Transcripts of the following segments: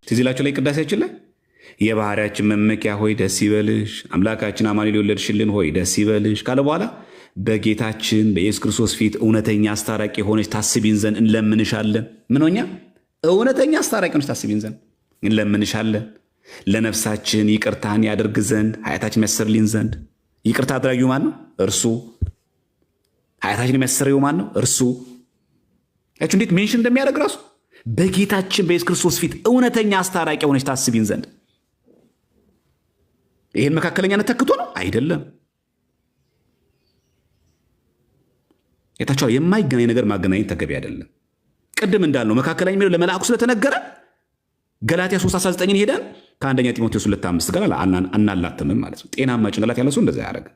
ትዝ ላይ ቅዳሴያችን ላይ የባህሪያችን መመኪያ ሆይ ደስ ይበልሽ፣ አምላካችን አማኑኤል የወለድሽልን ሆይ ደስ ይበልሽ ካለ በኋላ በጌታችን በኢየሱስ ክርስቶስ ፊት እውነተኛ አስታራቂ ሆነች ታስቢን ዘንድ እንለምንሻለን። ምንኛ እውነተኛ አስታራቂ ሆነች ታስቢን ዘንድ እንለምንሻለን። ለነፍሳችን ይቅርታን ያደርግ ዘንድ ኃጢአታችን የሚያሰርልን ዘንድ። ይቅርታ አድራጊው ማን ነው? እርሱ። ኃጢአታችን የሚያሰርየው ማን ነው? እርሱ። ያችሁ እንዴት ሜንሽን እንደሚያደርግ ራሱ በጌታችን በኢየሱስ ክርስቶስ ፊት እውነተኛ አስታራቂ ሆነች ታስቢን ዘንድ። ይህን መካከለኛነት ተክቶ ነው አይደለም። የታቸው የማይገናኝ ነገር ማገናኘት ተገቢ አይደለም። ቅድም እንዳልነው መካከለኛ የሚለው ለመልአኩ ስለተነገረ ገላትያ 3:19 ሄደን ከአንደኛ ጢሞቴዎስ 2:5 ጋር አናላትምም ማለት ነው። ጤናማ ጭንቅላት ያለው ሰው እንደዛ ያደርግ።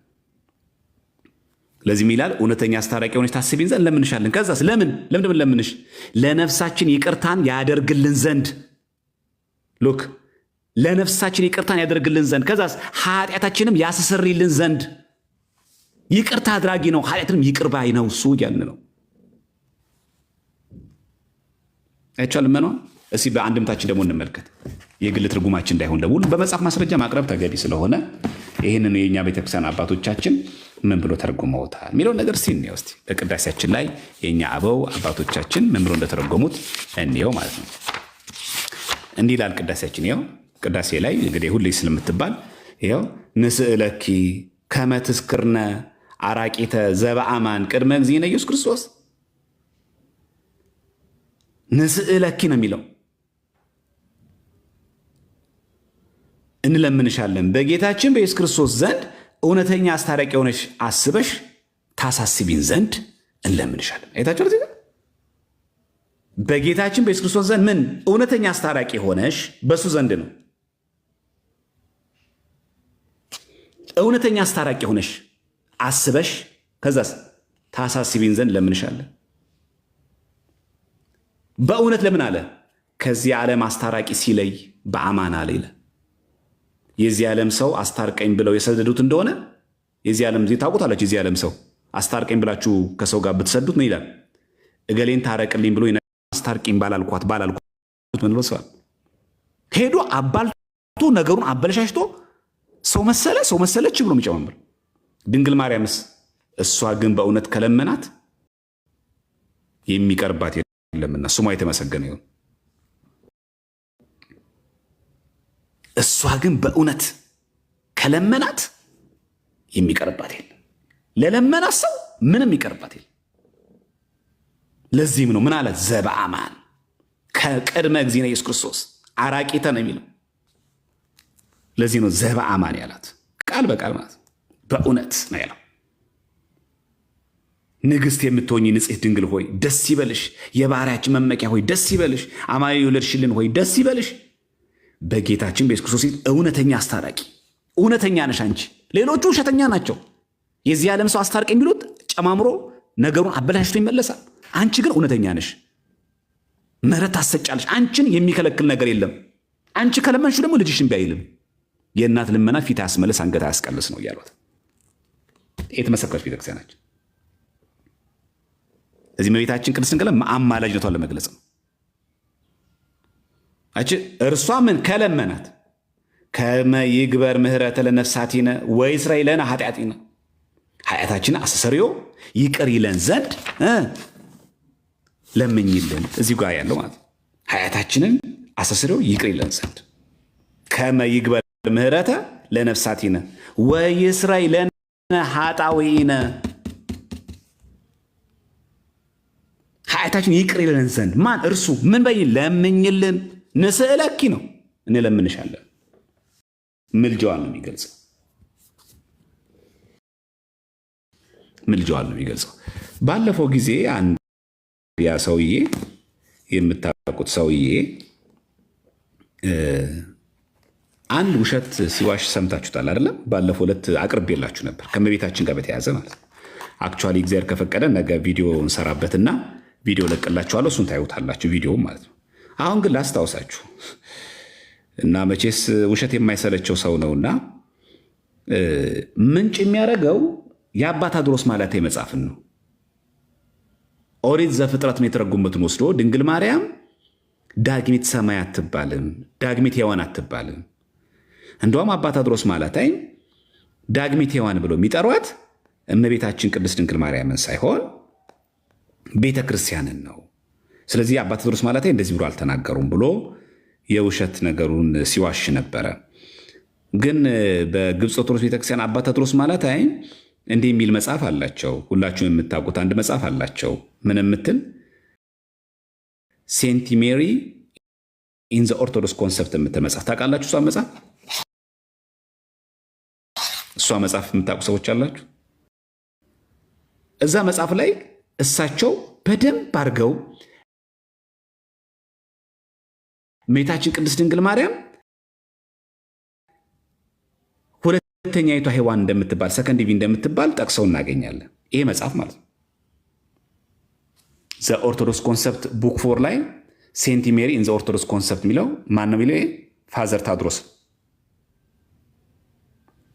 ለዚህ ይላል እውነተኛ አስታራቂ ሆነች ታስቢን ዘንድ እንለምንሻለን። ከዛስ ለምን ለምንሽ? ለነፍሳችን ይቅርታን ያደርግልን ዘንድ። ሉክ ለነፍሳችን ይቅርታን ያደርግልን ዘንድ። ከዛስ ኃጢአታችንም ያስተሰርይልን ዘንድ። ይቅርታ አድራጊ ነው፣ ኃጢአትንም ይቅር ባይ ነው እሱ እያልን ነው። አይቻልም ነው። እስኪ በአንድምታችን ደግሞ እንመልከት። የግል ትርጉማችን እንዳይሆን ደግሞ በመጽሐፍ ማስረጃ ማቅረብ ተገቢ ስለሆነ ይህንን የእኛ ቤተክርስቲያን አባቶቻችን ምን ብሎ ተረጉመውታል የሚለውን ነገር ሲንየው እስቲ በቅዳሴያችን ላይ የእኛ አበው አባቶቻችን ምን ብሎ እንደተረጎሙት እንየው ማለት ነው። እንዲህ ይላል ቅዳሴያችን። ይኸው ቅዳሴ ላይ እንግዲህ ሁሌ ስለምትባል ይኸው ንስእለኪ ከመ ትስክርነ አራቂተ ዘበአማን ቅድመ እግዚእነ ኢየሱስ ክርስቶስ። ንስእለኪ ነው የሚለው። እንለምንሻለን በጌታችን በኢየሱስ ክርስቶስ ዘንድ እውነተኛ አስታራቂ ሆነሽ አስበሽ ታሳስቢን ዘንድ እንለምንሻለን። አይታችሁ ለዚህ በጌታችን በኢየሱስ ክርስቶስ ዘንድ ምን እውነተኛ አስታራቂ ሆነሽ በሱ ዘንድ ነው። እውነተኛ አስታራቂ ሆነሽ አስበሽ ከዛስ ታሳስቢን ዘንድ እንለምንሻለን። በእውነት ለምን አለ? ከዚህ ዓለም አስታራቂ ሲለይ በአማን አለ ይላል። የዚህ ዓለም ሰው አስታርቀኝ ብለው የሰደዱት እንደሆነ የዚህ ዓለም ታውቁታላችሁ። የዚህ ዓለም ሰው አስታርቀኝ ብላችሁ ከሰው ጋር ብትሰዱት ምን ይላል? እገሌን ታረቅልኝ ብሎ አስታርቀኝ ባላልኳት ምን ብሎ ሰዋል ሄዶ አባልቶ ነገሩን አበለሻሽቶ ሰው መሰለች ብሎ የሚጨመምር። ድንግል ማርያምስ እሷ ግን በእውነት ከለመናት የሚቀርባት የለምና ስሟ የተመሰገነ ይሁን። እሷ ግን በእውነት ከለመናት የሚቀርባት የለም። ለለመናት ሰው ምንም ይቀርባት የለም። ለዚህም ነው ምን አለ? ዘበአማን ከቅድመ እግዚእነ ኢየሱስ ክርስቶስ አራቂተ ነው የሚለው። ለዚህ ነው ዘበአማን ያላት ቃል በቃል ማለት በእውነት ነው ያለው። ንግሥት የምትሆኚ ንጽሕት ድንግል ሆይ ደስ ይበልሽ፣ የባህሪያችን መመኪያ ሆይ ደስ ይበልሽ፣ አማኑኤል የወለድሽልን ሆይ ደስ ይበልሽ። በጌታችን በኢየሱስ ክርስቶስ እውነተኛ አስታራቂ። እውነተኛ ነሽ አንቺ። ሌሎቹ ውሸተኛ ናቸው። የዚህ ዓለም ሰው አስታርቅ የሚሉት ጨማምሮ ነገሩን አበላሽቶ ይመለሳል። አንቺ ግን እውነተኛ ነሽ፣ ምሕረት ታሰጫለሽ። አንቺን የሚከለክል ነገር የለም። አንቺ ከለመንሹ ደግሞ ልጅሽን ቢያይልም የእናት ልመና ፊት ያስመለስ አንገት ያስቀልስ ነው እያሏት የተመሰከረች ቤተክርስቲያን ናቸው። እዚህ እመቤታችን ቅድስት ድንግል አማላጅነቷን ለመግለጽ ነው። እርሷ ምን ከለመናት ከመ ይግበር ምህረተ ለነፍሳቲነ ወይስረይ ለነ ኃጢአቲነ ኃጢአታችንን አስተሰርዮ ይቅር ይለን ዘንድ ለምኝልን። እዚህ ጋር ያለው ማለት ኃጢአታችንን አስተሰርዮ ይቅር ይለን ዘንድ ከመ ይግበር ምህረተ ለነፍሳቲነ ወይስረይ ለነ ኃጣውኢነ ኃጢአታችንን ይቅር ይለን ዘንድ ማን? እርሱ ምን በይ ለምኝልን። ንስእለኪ ነው እንለምንሻለን። ምልጃዋን ነው የሚገልጸው። ባለፈው ጊዜ አንድ ያ ሰውዬ የምታውቁት ሰውዬ አንድ ውሸት ሲዋሽ ሰምታችሁታል አይደለም? ባለፈው ዕለት አቅርቤላችሁ ነበር ከእመቤታችን ጋር በተያያዘ ማለት ነው። አክቹዋሊ እግዚአብሔር ከፈቀደ ነገ ቪዲዮ እንሰራበትና ቪዲዮ ለቅላችኋለሁ። እሱን ታዩታላችሁ ቪዲዮ ማለት ነው። አሁን ግን ላስታውሳችሁ እና መቼስ ውሸት የማይሰለቸው ሰው ነውና ምንጭ የሚያደርገው የአባ ታድሮስ ማለት መጽሐፍን ነው። ኦሪት ዘፍጥረትን የተረጎመትን ወስዶ ድንግል ማርያም ዳግሚት ሰማይ አትባልም፣ ዳግሚት ሔዋን አትባልም። እንደውም አባ ቴዎድሮስ ማለታይ ዳግሚት ሔዋን ብሎ የሚጠሯት እመቤታችን ቅድስት ድንግል ማርያምን ሳይሆን ቤተ ክርስቲያንን ነው። ስለዚህ አባ ቴዎድሮስ ማለታይ እንደዚህ ብሎ አልተናገሩም ብሎ የውሸት ነገሩን ሲዋሽ ነበረ። ግን በግብፅ ኦርቶዶክስ ቤተክርስቲያን አባ ቴዎድሮስ ማለታይ እንዲህ የሚል መጽሐፍ አላቸው። ሁላችሁም የምታውቁት አንድ መጽሐፍ አላቸው። ምን የምትል ሴንት ሜሪ ኢን ዘ ኦርቶዶክስ ኮንሰፕት የምትል መጽሐፍ ታውቃላችሁ? እሷ መጽሐፍ የምታውቁ ሰዎች አላችሁ? እዛ መጽሐፍ ላይ እሳቸው በደንብ አድርገው እመቤታችን ቅድስት ድንግል ማርያም ሁለተኛይቷ ሔዋን እንደምትባል ሰከንድ ዲቪ እንደምትባል ጠቅሰው እናገኛለን። ይሄ መጽሐፍ ማለት ነው። ዘ ኦርቶዶክስ ኮንሰፕት ቡክ 4 ላይ ሴንት ሜሪ ኢን ዘ ኦርቶዶክስ ኮንሰፕት የሚለው ማን ነው የሚለው? ፋዘር ቴዎድሮስ።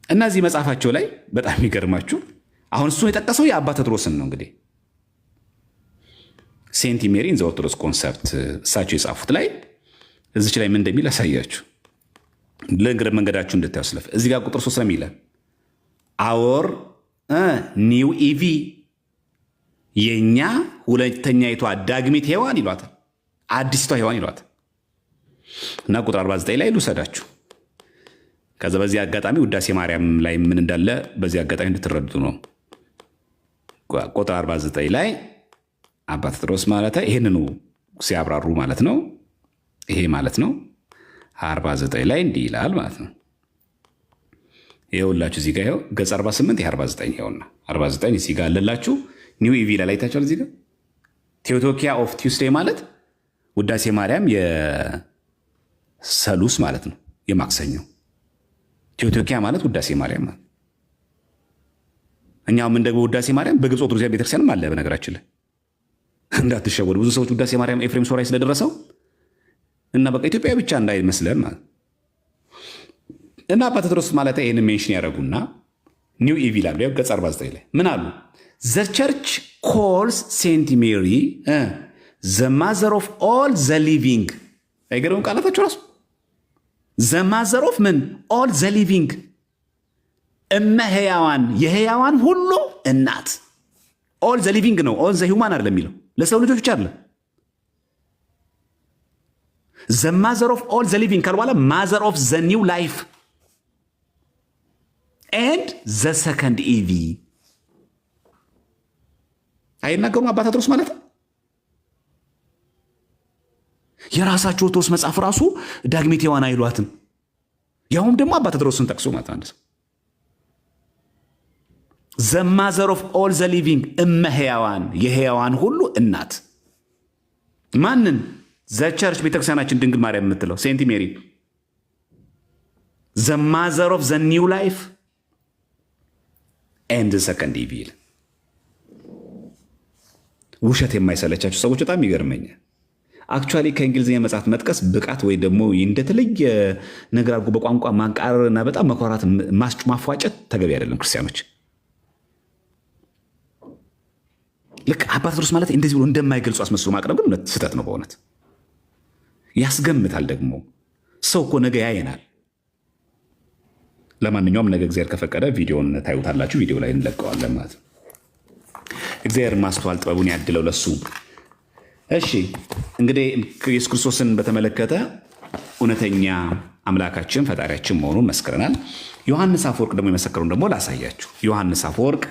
እና እዚህ መጽሐፋቸው ላይ በጣም የሚገርማችሁ አሁን እሱ የጠቀሰው የአባ ቴዎድሮስን ነው። እንግዲህ ሴንት ሜሪ ኢን ዘ ኦርቶዶክስ ኮንሰፕት እሳቸው የጻፉት ላይ እዚች ላይ ምን እንደሚል አሳያችሁ ለእግረ መንገዳችሁ እንድታስለፍ። እዚህ ጋር ቁጥር 3 ለሚለ አወር ኒው ኢቪ የኛ ሁለተኛይቷ ዳግሚት ሔዋን ይሏታል፣ አዲስቷ ሔዋን ይሏታል። እና ቁጥር 49 ላይ ልውሰዳችሁ። ከዛ በዚህ አጋጣሚ ውዳሴ ማርያም ላይ ምን እንዳለ በዚህ አጋጣሚ እንድትረዱ ነው። ቁጥር 49 ላይ አባ ቴዎድሮስ ማለት ይሄንኑ ሲያብራሩ ማለት ነው። ይሄ ማለት ነው 49 ላይ እንዲህ ይላል ማለት ነው። ይኸውላችሁ እዚህ ጋር ይኸው ገጽ 48 የ49 ይኸውና 49 እዚህ ጋር አለላችሁ። ኒው ኢቪ ላይ ታችኋል። እዚህ ጋር ቴዎቶኪያ ኦፍ ቲውስዴይ ማለት ውዳሴ ማርያም የሰሉስ ማለት ነው፣ የማክሰኞ ቴዎቶኪያ ማለት ውዳሴ ማርያም ማለት። እኛው ምን ደግሞ ውዳሴ ማርያም በግብፅ ኦርቶዶክስ ቤተክርስቲያንም አለ። በነገራችን ላይ እንዳትሸወዱ፣ ብዙ ሰዎች ውዳሴ ማርያም ኤፍሬም ሶራይ ስለደረሰው እና በቃ ኢትዮጵያ ብቻ እንዳይመስለን ማለት እና አባ ቴዎድሮስ ማለት ይሄን ሜንሽን ያደረጉና ኒው ኢቪ ላይ ገጽ 49 ላይ ምን አሉ? ዘ ቸርች ኮልስ ሴንት ሜሪ ዘ ማዘር ኦፍ ኦል ዘ ሊቪንግ። አይገርም ቃላታቸው ራሱ ዘ ማዘር ኦፍ ምን ኦል ዘ ሊቪንግ፣ እመ ሕያዋን የሕያዋን ሁሉ እናት። ኦል ዘ ሊቪንግ ነው፣ ኦል ዘ ሂውማን አይደለም የሚለው ለሰው ልጆች ብቻ አይደለም። ዘ ማዘር ኦፍ ኦል ዘ ሊቪንግ ካልበኋላ ማዘር ኦፍ ዘ ኒው ላይፍ ኤንድ ዘ ሰከንድ ኢቪ። አይናገሩም አባ ቴዎድሮስ ማለት ነው። የራሳቸው ኦርቶዶክስ መጽሐፍ ራሱ ዳግሚት ሔዋን አይሏትም። ያውም ደግሞ አባ ቴዎድሮስን ጠቅሶ ማለት አንድ ሰው ዘ ማዘር ኦፍ ኦል ዘ ሊቪንግ እመ ሕያዋን የሕያዋን ሁሉ እናት ማንን? ዘ ቸርች ቤተክርስቲያናችን ድንግል ማርያም የምትለው ሴንት ሜሪ ዘ ማዘር ኦፍ ዘ ኒው ላይፍ ኤንድ ዘ ሰከንድ ኢቪ። ውሸት የማይሰለቻቸው ሰዎች በጣም ይገርመኛል። አክቹዋሊ ከእንግሊዝኛ መጽሐፍ መጥቀስ ብቃት ወይ ደግሞ እንደተለየ ነገር አድርጎ በቋንቋ ማንቃረርና በጣም መኮራት ማፏጨት ተገቢ አይደለም። ክርስቲያኖች ልክ አባ ቴዎድሮስ ማለት እንደዚህ ብሎ እንደማይገልጹ አስመስሎ ማቅረብ ግን ስህተት ነው። በእውነት ያስገምታል። ደግሞ ሰው እኮ ነገ ያየናል። ለማንኛውም ነገ እግዚአብሔር ከፈቀደ ቪዲዮን ታዩታላችሁ። ቪዲዮ ላይ እንለቀዋለን ማለት ነው። እግዚአብሔር ማስተዋል ጥበቡን ያድለው ለሱ። እሺ እንግዲህ ኢየሱስ ክርስቶስን በተመለከተ እውነተኛ አምላካችን ፈጣሪያችን መሆኑን መስክረናል። ዮሐንስ አፈወርቅ ደግሞ የመሰከረውን ደግሞ ላሳያችሁ። ዮሐንስ አፈወርቅ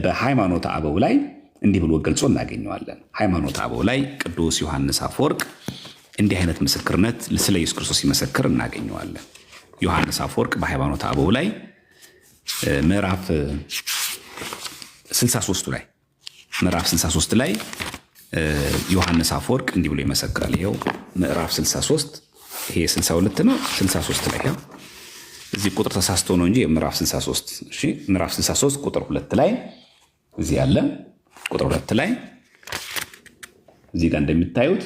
በሃይማኖተ አበው ላይ እንዲህ ብሎ ገልጾ እናገኘዋለን። ሃይማኖተ አበው ላይ ቅዱስ ዮሐንስ አፈወርቅ እንዲህ አይነት ምስክርነት ስለ ኢየሱስ ክርስቶስ ሲመሰክር እናገኘዋለን። ዮሐንስ አፈወርቅ በሃይማኖተ አበው ላይ ምዕራፍ 63 ላይ ዮሐንስ አፈወርቅ እንዲህ ብሎ ይመሰክራል። ይኸው ምዕራፍ 63 ይሄ 62 ነው። 63 ላይ ይኸው እዚህ ቁጥር ተሳስቶ ነው እንጂ ምዕራፍ 63 እሺ፣ ምዕራፍ 63 ቁጥር 2 ላይ እዚህ ያለ ቁጥር 2 ላይ እዚህ ጋር እንደምታዩት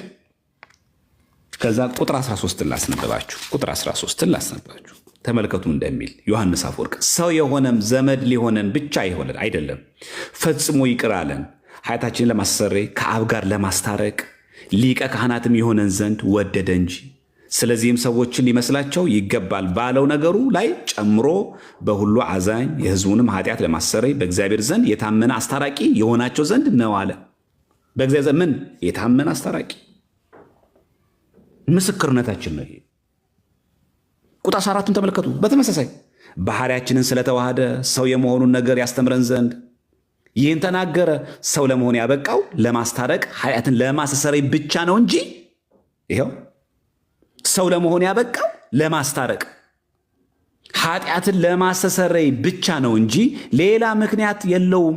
ከዛ ቁጥር 13 ላስነበባችሁ። ቁጥር 13 ላስነበባችሁ ተመልከቱ እንደሚል ዮሐንስ አፈወርቅ ሰው የሆነም ዘመድ ሊሆነን ብቻ አይደለም፣ ፈጽሞ ይቅር አለን ኃጢአታችንን ለማስተስረይ ከአብ ጋር ለማስታረቅ ሊቀ ካህናትም የሆነን ዘንድ ወደደ እንጂ። ስለዚህም ሰዎችን ሊመስላቸው ይገባል ባለው ነገሩ ላይ ጨምሮ በሁሉ አዛኝ የሕዝቡንም ኃጢአት ለማሰረይ በእግዚአብሔር ዘንድ የታመነ አስታራቂ የሆናቸው ዘንድ ነው አለ። በእግዚአብሔር ዘንድ ምን የታመነ አስታራቂ ምስክርነታችን ነው። ይሄ ቁጥር 14ን ተመልከቱ። በተመሳሳይ ባህሪያችንን ስለተዋሃደ ሰው የመሆኑን ነገር ያስተምረን ዘንድ ይህን ተናገረ። ሰው ለመሆን ያበቃው ለማስታረቅ ኃጢአትን ለማስተሰረይ ብቻ ነው እንጂ ይኸው ሰው ለመሆን ያበቃው ለማስታረቅ ኃጢአትን ለማስተሰረይ ብቻ ነው እንጂ ሌላ ምክንያት የለውም።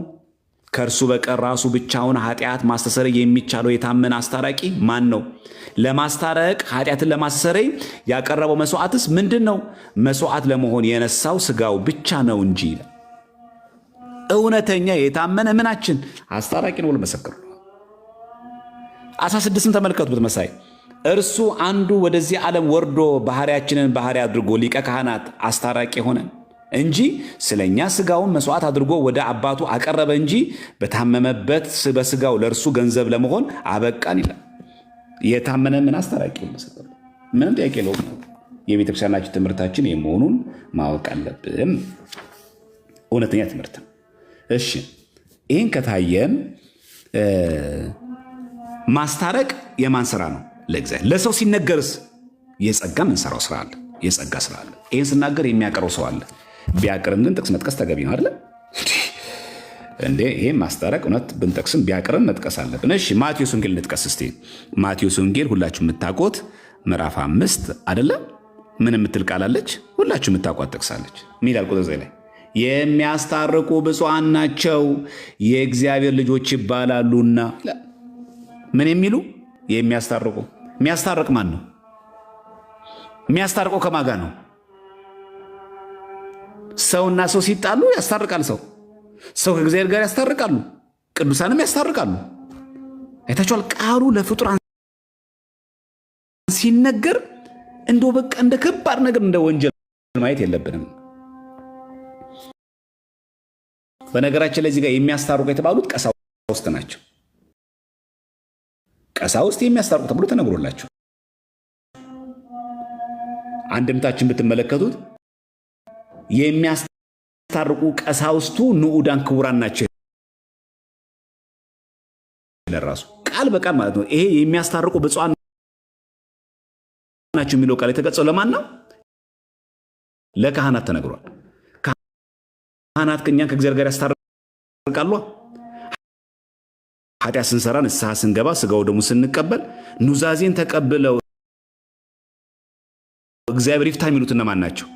ከእርሱ በቀር ራሱ ብቻውን ኃጢአት ማስተሰረይ የሚቻለው የታመነ አስታራቂ ማን ነው? ለማስታረቅ ኃጢአትን ለማስተሰረይ ያቀረበው መስዋዕትስ ምንድን ነው? መስዋዕት ለመሆን የነሳው ስጋው ብቻ ነው እንጂ እውነተኛ የታመነ ምናችን አስታራቂ ነው ብሎ መሰከሩ። 16ን ተመልከቱ። በተመሳይ እርሱ አንዱ ወደዚህ ዓለም ወርዶ ባህሪያችንን ባህሪ አድርጎ ሊቀ ካህናት አስታራቂ ሆነ እንጂ ስለኛ ስጋውን መስዋዕት አድርጎ ወደ አባቱ አቀረበ እንጂ በታመመበት በስጋው ለእርሱ ገንዘብ ለመሆን አበቃን ይላል። የታመነ ምን አስታራቂ መሰከሩ። ምንም ጥያቄ የለውም። የቤተክርስቲያናችን ትምህርታችን የመሆኑን ማወቅ አለብን። እውነተኛ ትምህርት ነው። እሺ ይህን ከታየን ማስታረቅ የማን ስራ ነው? ለእግዚአብሔር። ለሰው ሲነገርስ የጸጋ ምንሰራው ስራ አለ፣ የጸጋ ስራ አለ። ይህን ስናገር የሚያቀረው ሰው አለ። ቢያቅርም ግን ጥቅስ መጥቀስ ተገቢ ነው አይደለ እንዴ? ይህም ማስታረቅ እውነት ብንጠቅስም ቢያቅርም መጥቀስ አለብን። እሺ ማቴዎስ ወንጌል እንጥቀስ እስቲ። ማቴዎስ ወንጌል ሁላችሁ የምታውቁት ምዕራፍ 5 አይደለ? ምን የምትል ቃላለች? ሁላችሁ የምታውቋት ጠቅሳለች። ምን ይላል ቁጥር 9 ላይ? የሚያስታርቁ ብፁዓን ናቸው የእግዚአብሔር ልጆች ይባላሉና። ምን የሚሉ? የሚያስታርቁ። የሚያስታርቅ ማን ነው? የሚያስታርቀው ከማን ጋር ነው? ሰውና ሰው ሲጣሉ ያስታርቃል ሰው። ሰው ከእግዚአብሔር ጋር ያስታርቃሉ፣ ቅዱሳንም ያስታርቃሉ። አይታችኋል። ቃሉ ለፍጡራን ሲነገር እንደው በቃ እንደ ከባድ ነገር እንደ ወንጀል ማየት የለብንም። በነገራችን ላይ እዚህ ጋር የሚያስታርቁ የተባሉት ቀሳውስት ናቸው። ቀሳውስት የሚያስታርቁ ተብሎ ተነግሮላቸው አንድምታችን ብትመለከቱት የሚያስታርቁ ቀሳውስቱ ንዑዳን ክቡራን ናቸው። ለራሱ ቃል በቃል ማለት ነው። ይሄ የሚያስታርቁ ብፁዓን ናቸው የሚለው ቃል የተገለጸው ለማን ነው? ለካህናት ተነግሯል። ካህናት እኛን ከእግዚአብሔር ጋር ያስታርቃሉ። ኃጢአት ስንሰራ ንስሐ ስንገባ ስጋው ደሙ ስንቀበል ኑዛዜን ተቀብለው እግዚአብሔር ይፍታ የሚሉት እነማን ናቸው?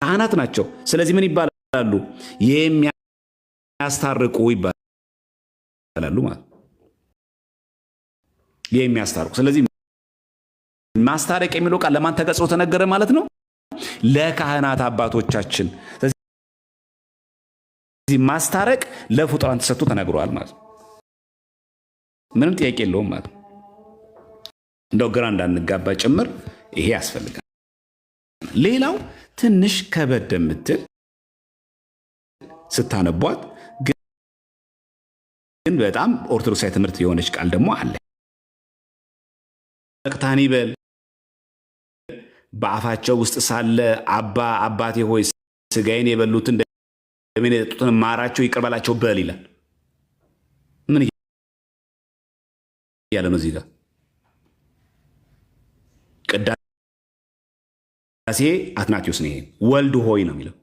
ካህናት ናቸው። ስለዚህ ምን ይባላሉ? የሚያስታርቁ ይባላሉ ማለት የሚያስታርቁ። ስለዚህ ማስታረቅ የሚለው ቃል ለማን ተገጽሮ ተነገረ ማለት ነው? ለካህናት አባቶቻችን። ስለዚህ ማስታረቅ ለፍጡራን ተሰጥቶ ተነግሯል ማለት ነው። ምንም ጥያቄ የለውም ማለት ነው። እንደው ግራ እንዳንጋባ ጭምር ይሄ ያስፈልጋል። ሌላው ትንሽ ከበድ የምትል ስታነቧት ግን በጣም ኦርቶዶክሳዊ ትምህርት የሆነች ቃል ደግሞ አለ። ቅታኒ በል በአፋቸው ውስጥ ሳለ አባቴ ሆይ ስጋዬን የበሉትን ደሜን የጠጡትን ማራቸው ይቅር በላቸው በል ይላል። ምን ያለ ነው? እዚህ ጋር ቅዳሴ አትናቴዎስ ነው። ይሄ ወልድ ሆይ ነው የሚለው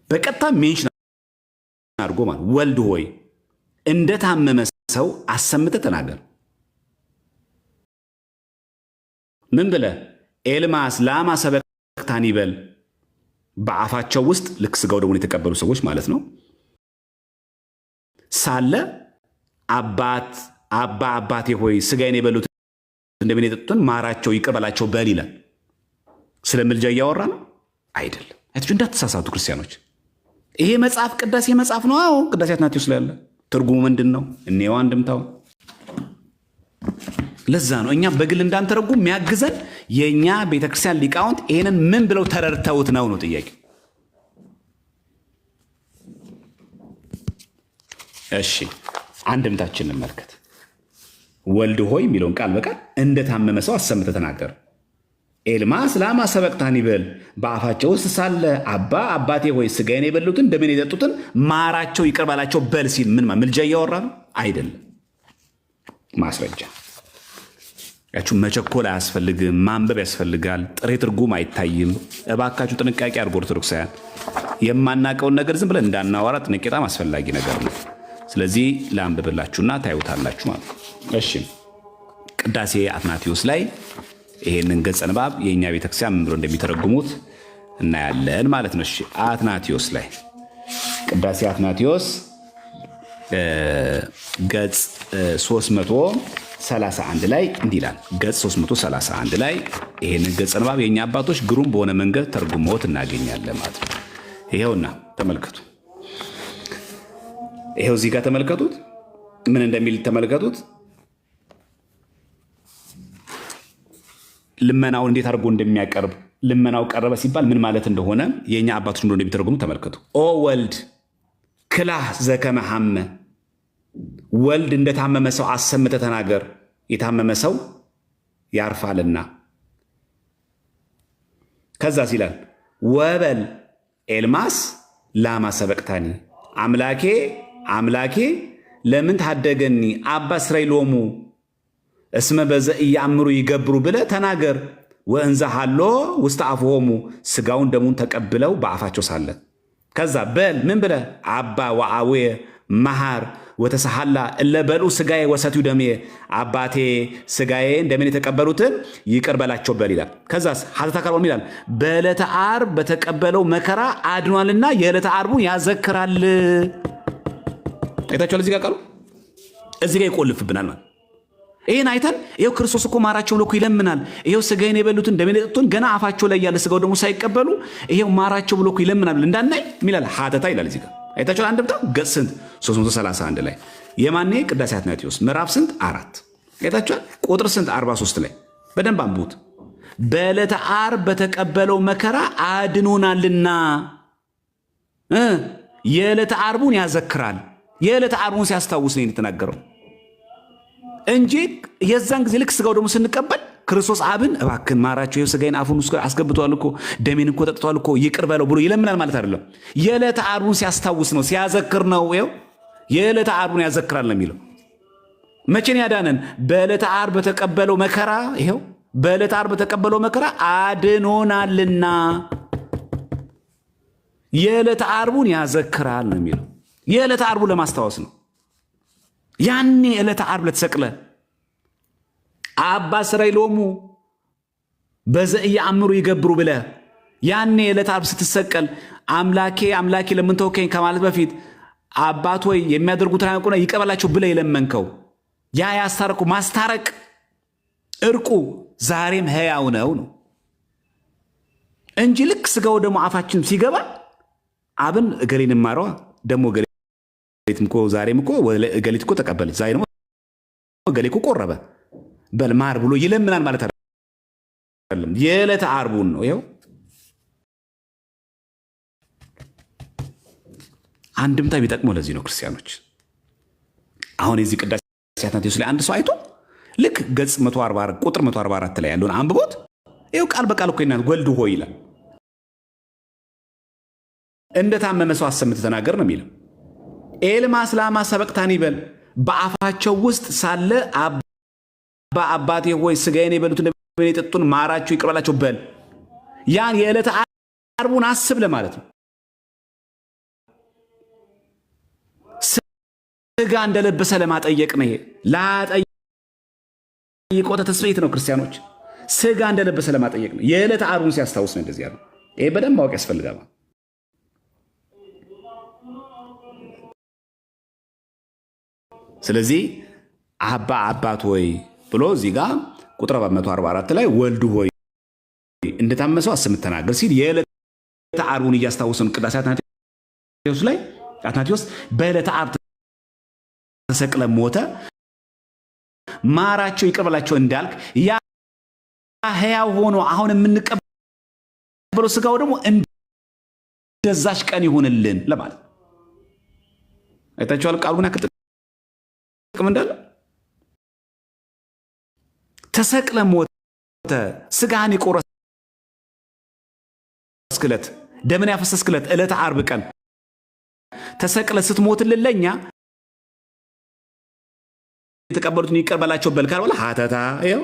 በቀጥታ ሜንሽን አድርጎ ማለት ወልድ ሆይ እንደታመመ ሰው አሰምተህ ተናገር። ምን ብለህ? ኤልማስ ላማ ሰበቅታኒ በል በአፋቸው ውስጥ ልክ ስጋው ደሙን የተቀበሉ ሰዎች ማለት ነው ሳለ አባቴ ሆይ ስጋዬን የበሉት እንደምን የጠጡትን ማራቸው ይቅር በላቸው በል ይላል። ስለ ምልጃ እያወራ ነው አይደለም። አይታችሁ እንዳትሳሳቱ ክርስቲያኖች። ይሄ መጽሐፍ ቅዳሴ መጽሐፍ ነው። አዎ ቅዳሴ አትናቴዎስ ላይ ያለ ትርጉሙ ምንድን ነው? እኔው አንድምታው። ለዛ ነው እኛ በግል እንዳንተረጉም የሚያግዘን የኛ ቤተክርስቲያን ሊቃውንት ይሄንን ምን ብለው ተረድተውት ነው ጥያቄ። እሺ አንድምታችንን እንመልከት። ወልድ ሆይ የሚለውን ቃል በቃል እንደታመመ ሰው አሰምተህ ተናገር። ኤልማስ ላማ ሰበቅታኒ በል በአፋቸው ውስጥ ሳለ አባ አባቴ ሆይ ስጋዬን የበሉትን ደሜን የጠጡትን ማራቸው ይቅር በላቸው በል ሲል ምን ምልጃ እያወራ ነው? አይደለም። ማስረጃ ያችሁ መቸኮል አያስፈልግም፣ ማንበብ ያስፈልጋል። ጥሬ ትርጉም አይታይም። እባካችሁ ጥንቃቄ አድርጉ ኦርቶዶክሳውያን። የማናቀውን ነገር ዝም ብለን እንዳናወራ ጥንቃቄ በጣም አስፈላጊ ነገር ነው። ስለዚህ ላንብብላችሁና ታዩታላችሁ ማለት ነው። እሺ ቅዳሴ አትናቴዎስ ላይ ይሄንን ገጸ ንባብ የኛ ቤተክርስቲያን ምን ብሎ እንደሚተረጉሙት እናያለን ማለት ነው። እሺ አትናቴዎስ ላይ ቅዳሴ አትናቴዎስ ገጽ 331 ላይ እንዲህ ይላል። ገጽ 331 ላይ ይሄንን ገጸ ንባብ የኛ አባቶች ግሩም በሆነ መንገድ ተርጉመውት እናገኛለን ማለት ነው። ይሄውና ተመልከቱ። ይሄው እዚህ ጋር ተመልከቱት፣ ምን እንደሚል ተመልከቱት። ልመናውን እንዴት አድርጎ እንደሚያቀርብ ልመናው ቀረበ ሲባል ምን ማለት እንደሆነ የኛ አባቶች እንደሆነ እንደሚተረጉሙ ተመልከቱ። ኦ ወልድ ክላህ ዘከመ ሐመ፣ ወልድ እንደታመመ ሰው አሰምተህ ተናገር፣ የታመመ ሰው ያርፋልና። ከዛስ ይላል ወበል ኤልማስ ላማ ሰበቅታኒ፣ አምላኬ አምላኬ ለምን ታደገኒ አባ እስራኤሎሙ እስመ በዘ ኢያእምሩ ይገብሩ ብለህ ተናገር። ወእንዘ ሀሎ ውስተ አፍሆሙ፣ ስጋውን ደሙን ተቀብለው በአፋቸው ሳለ። ከዛ በል ምን ብለህ አባ ወአቡየ መሐር ወተሰሐላ እለ በልዑ ስጋዬ ወሰትዩ ደሜ፣ አባቴ ስጋዬ ደሜን የተቀበሉትን ይቅር በላቸው በል ይላል። ከዛስ ሐተታ ካልሆነ ይላል በዕለተ ዓርብ በተቀበለው መከራ አድኗልና የዕለተ ዓርቡን ያዘክራል። አይታችኋል። እዚህ ጋር ቃሉ እዚህ ጋር ይቆልፍብናል ማለት ይሄን አይተን ይሄው ክርስቶስ እኮ ማራቸው ብሎ እኮ ይለምናል። ይሄው ስጋዬን የበሉትን ደሜን የጠጡትን ገና አፋቸው ላይ ያለ ስጋው ደግሞ ሳይቀበሉ ይሄው ማራቸው ብሎ እኮ ይለምናል እንዳናይ ሚላል ሐተታ ይላል። እዚህ ጋር አይታችኋል። አንድ ብታ ገጽ ስንት 331 ላይ የማን ቅዳሴ አትናቴዎስ ምዕራፍ ስንት 4 አይታችኋል። ቁጥር ስንት 43 ላይ በደንብ አንብቡት። በዕለተ ዓርብ በተቀበለው መከራ አድኖናልና የዕለተ ዓርቡን ያዘክራል። የዕለተ ዓርቡን ሲያስታውስ ነው የተናገረው እንጂ የዛን ጊዜ ልክ ስጋው ደግሞ ስንቀበል ክርስቶስ አብን እባክን ማራቸው፣ ይኸው ስጋዬን አፉን ውስጥ አስገብተዋል እኮ ደሜን እኮ ጠጥተዋል እኮ ይቅር በለው ብሎ ይለምናል ማለት አይደለም። የዕለተ ዓርቡን ሲያስታውስ ነው፣ ሲያዘክር ነው። ይኸው የዕለተ ዓርቡን ያዘክራል ነው የሚለው። መቼን ያዳነን? በዕለተ ዓርብ በተቀበለው መከራ። ይኸው በዕለተ ዓርብ በተቀበለው መከራ አድኖናልና የዕለተ ዓርቡን ያዘክራል ነው የሚለው። የዕለተ ዓርቡን ለማስታወስ ነው። ያኔ ዕለተ ዓርብ ለተሰቅለ አባ እስራኤሎሙ በዘ ኢያእምሩ ይገብሩ ብለ ያኔ ዕለተ ዓርብ ስትሰቀል አምላኬ አምላኬ ለምን ተወከኝ ከማለት በፊት አባት ሆይ የሚያደርጉትን አያውቁና ይቅር በላቸው ብለ የለመንከው ያ ያስታረቁ ማስታረቅ እርቁ ዛሬም ሕያው ነው እንጂ ልክ ስጋው ደግሞ አፋችን ሲገባ አብን እገሌን ማረዋ ደግሞ እገሌትም እኮ ዛሬም እኮ እገሌት እኮ ተቀበለች ዛሬ ደግሞ እገሌ እኮ ቆረበ በልማር ብሎ ይለምናል ማለት አይደለም። የዕለተ ዓርቡን ነው። ይኸው አንድምታ ቢጠቅመው ለዚህ ነው ክርስቲያኖች። አሁን የዚህ ቅዳሴ አትናቴዎስ ላይ አንድ ሰው አይቶ ልክ ገጽ 144 ቁጥር 144 ላይ ያለውን አንብቦት ይኸው ቃል በቃል እኮ ይናል ወልድ ሆይ ይላል። እንደታመመ ሰው አሰምተህ ተናገር ነው የሚለው። ኤልማስ ላማ ሰበቅታኒ በል በአፋቸው ውስጥ ሳለ አባ አባቴ ሆይ ስጋዬን የበሉትን ደሜን የጠጡትን ማራቸው ይቅር በላቸው በል። ያን የዕለተ ዓርቡን አስብ ለማለት ነው። ስጋ እንደለበሰ ለማጠየቅ ነው። ይሄ ላጠይቆተ ተስፋይት ነው። ክርስቲያኖች ስጋ እንደለበሰ ለማጠየቅ ነው። የዕለተ ዓርቡን ሲያስታውስ ነው እንደዚህ ያለው። ይሄ በደንብ ማወቅ ያስፈልጋል። ስለዚህ አባ አባት ሆይ ብሎ እዚህ ጋር ቁጥር 144 ላይ ወልድ ሆይ እንደታመመ ሰው አሰምተህ ተናገር ሲል የዕለተ ዓርቡን እያስታወሰን ቅዳሴ አትናቴዎስ ላይ አትናቴዎስ በዕለተ ዓርብ ተሰቅለ ሞተ ማራቸው ይቅር በላቸው እንዳልክ ያ ሕያው ሆኖ አሁን የምንቀበለው ስጋው ደግሞ እንደዛች ቀን ይሆንልን ለማለት አይታችኋል። ቃሉን ያክል ጥቅም እንዳለ ተሰቅለ ሞተ ስጋህን የቆረስክለት ደምን ያፈሰስክለት ዕለተ ዓርብ ቀን ተሰቅለ ስትሞትልን ለኛ የተቀበሉትን ይቅር በላቸው በል ካልወላ ሀተታ ይኸው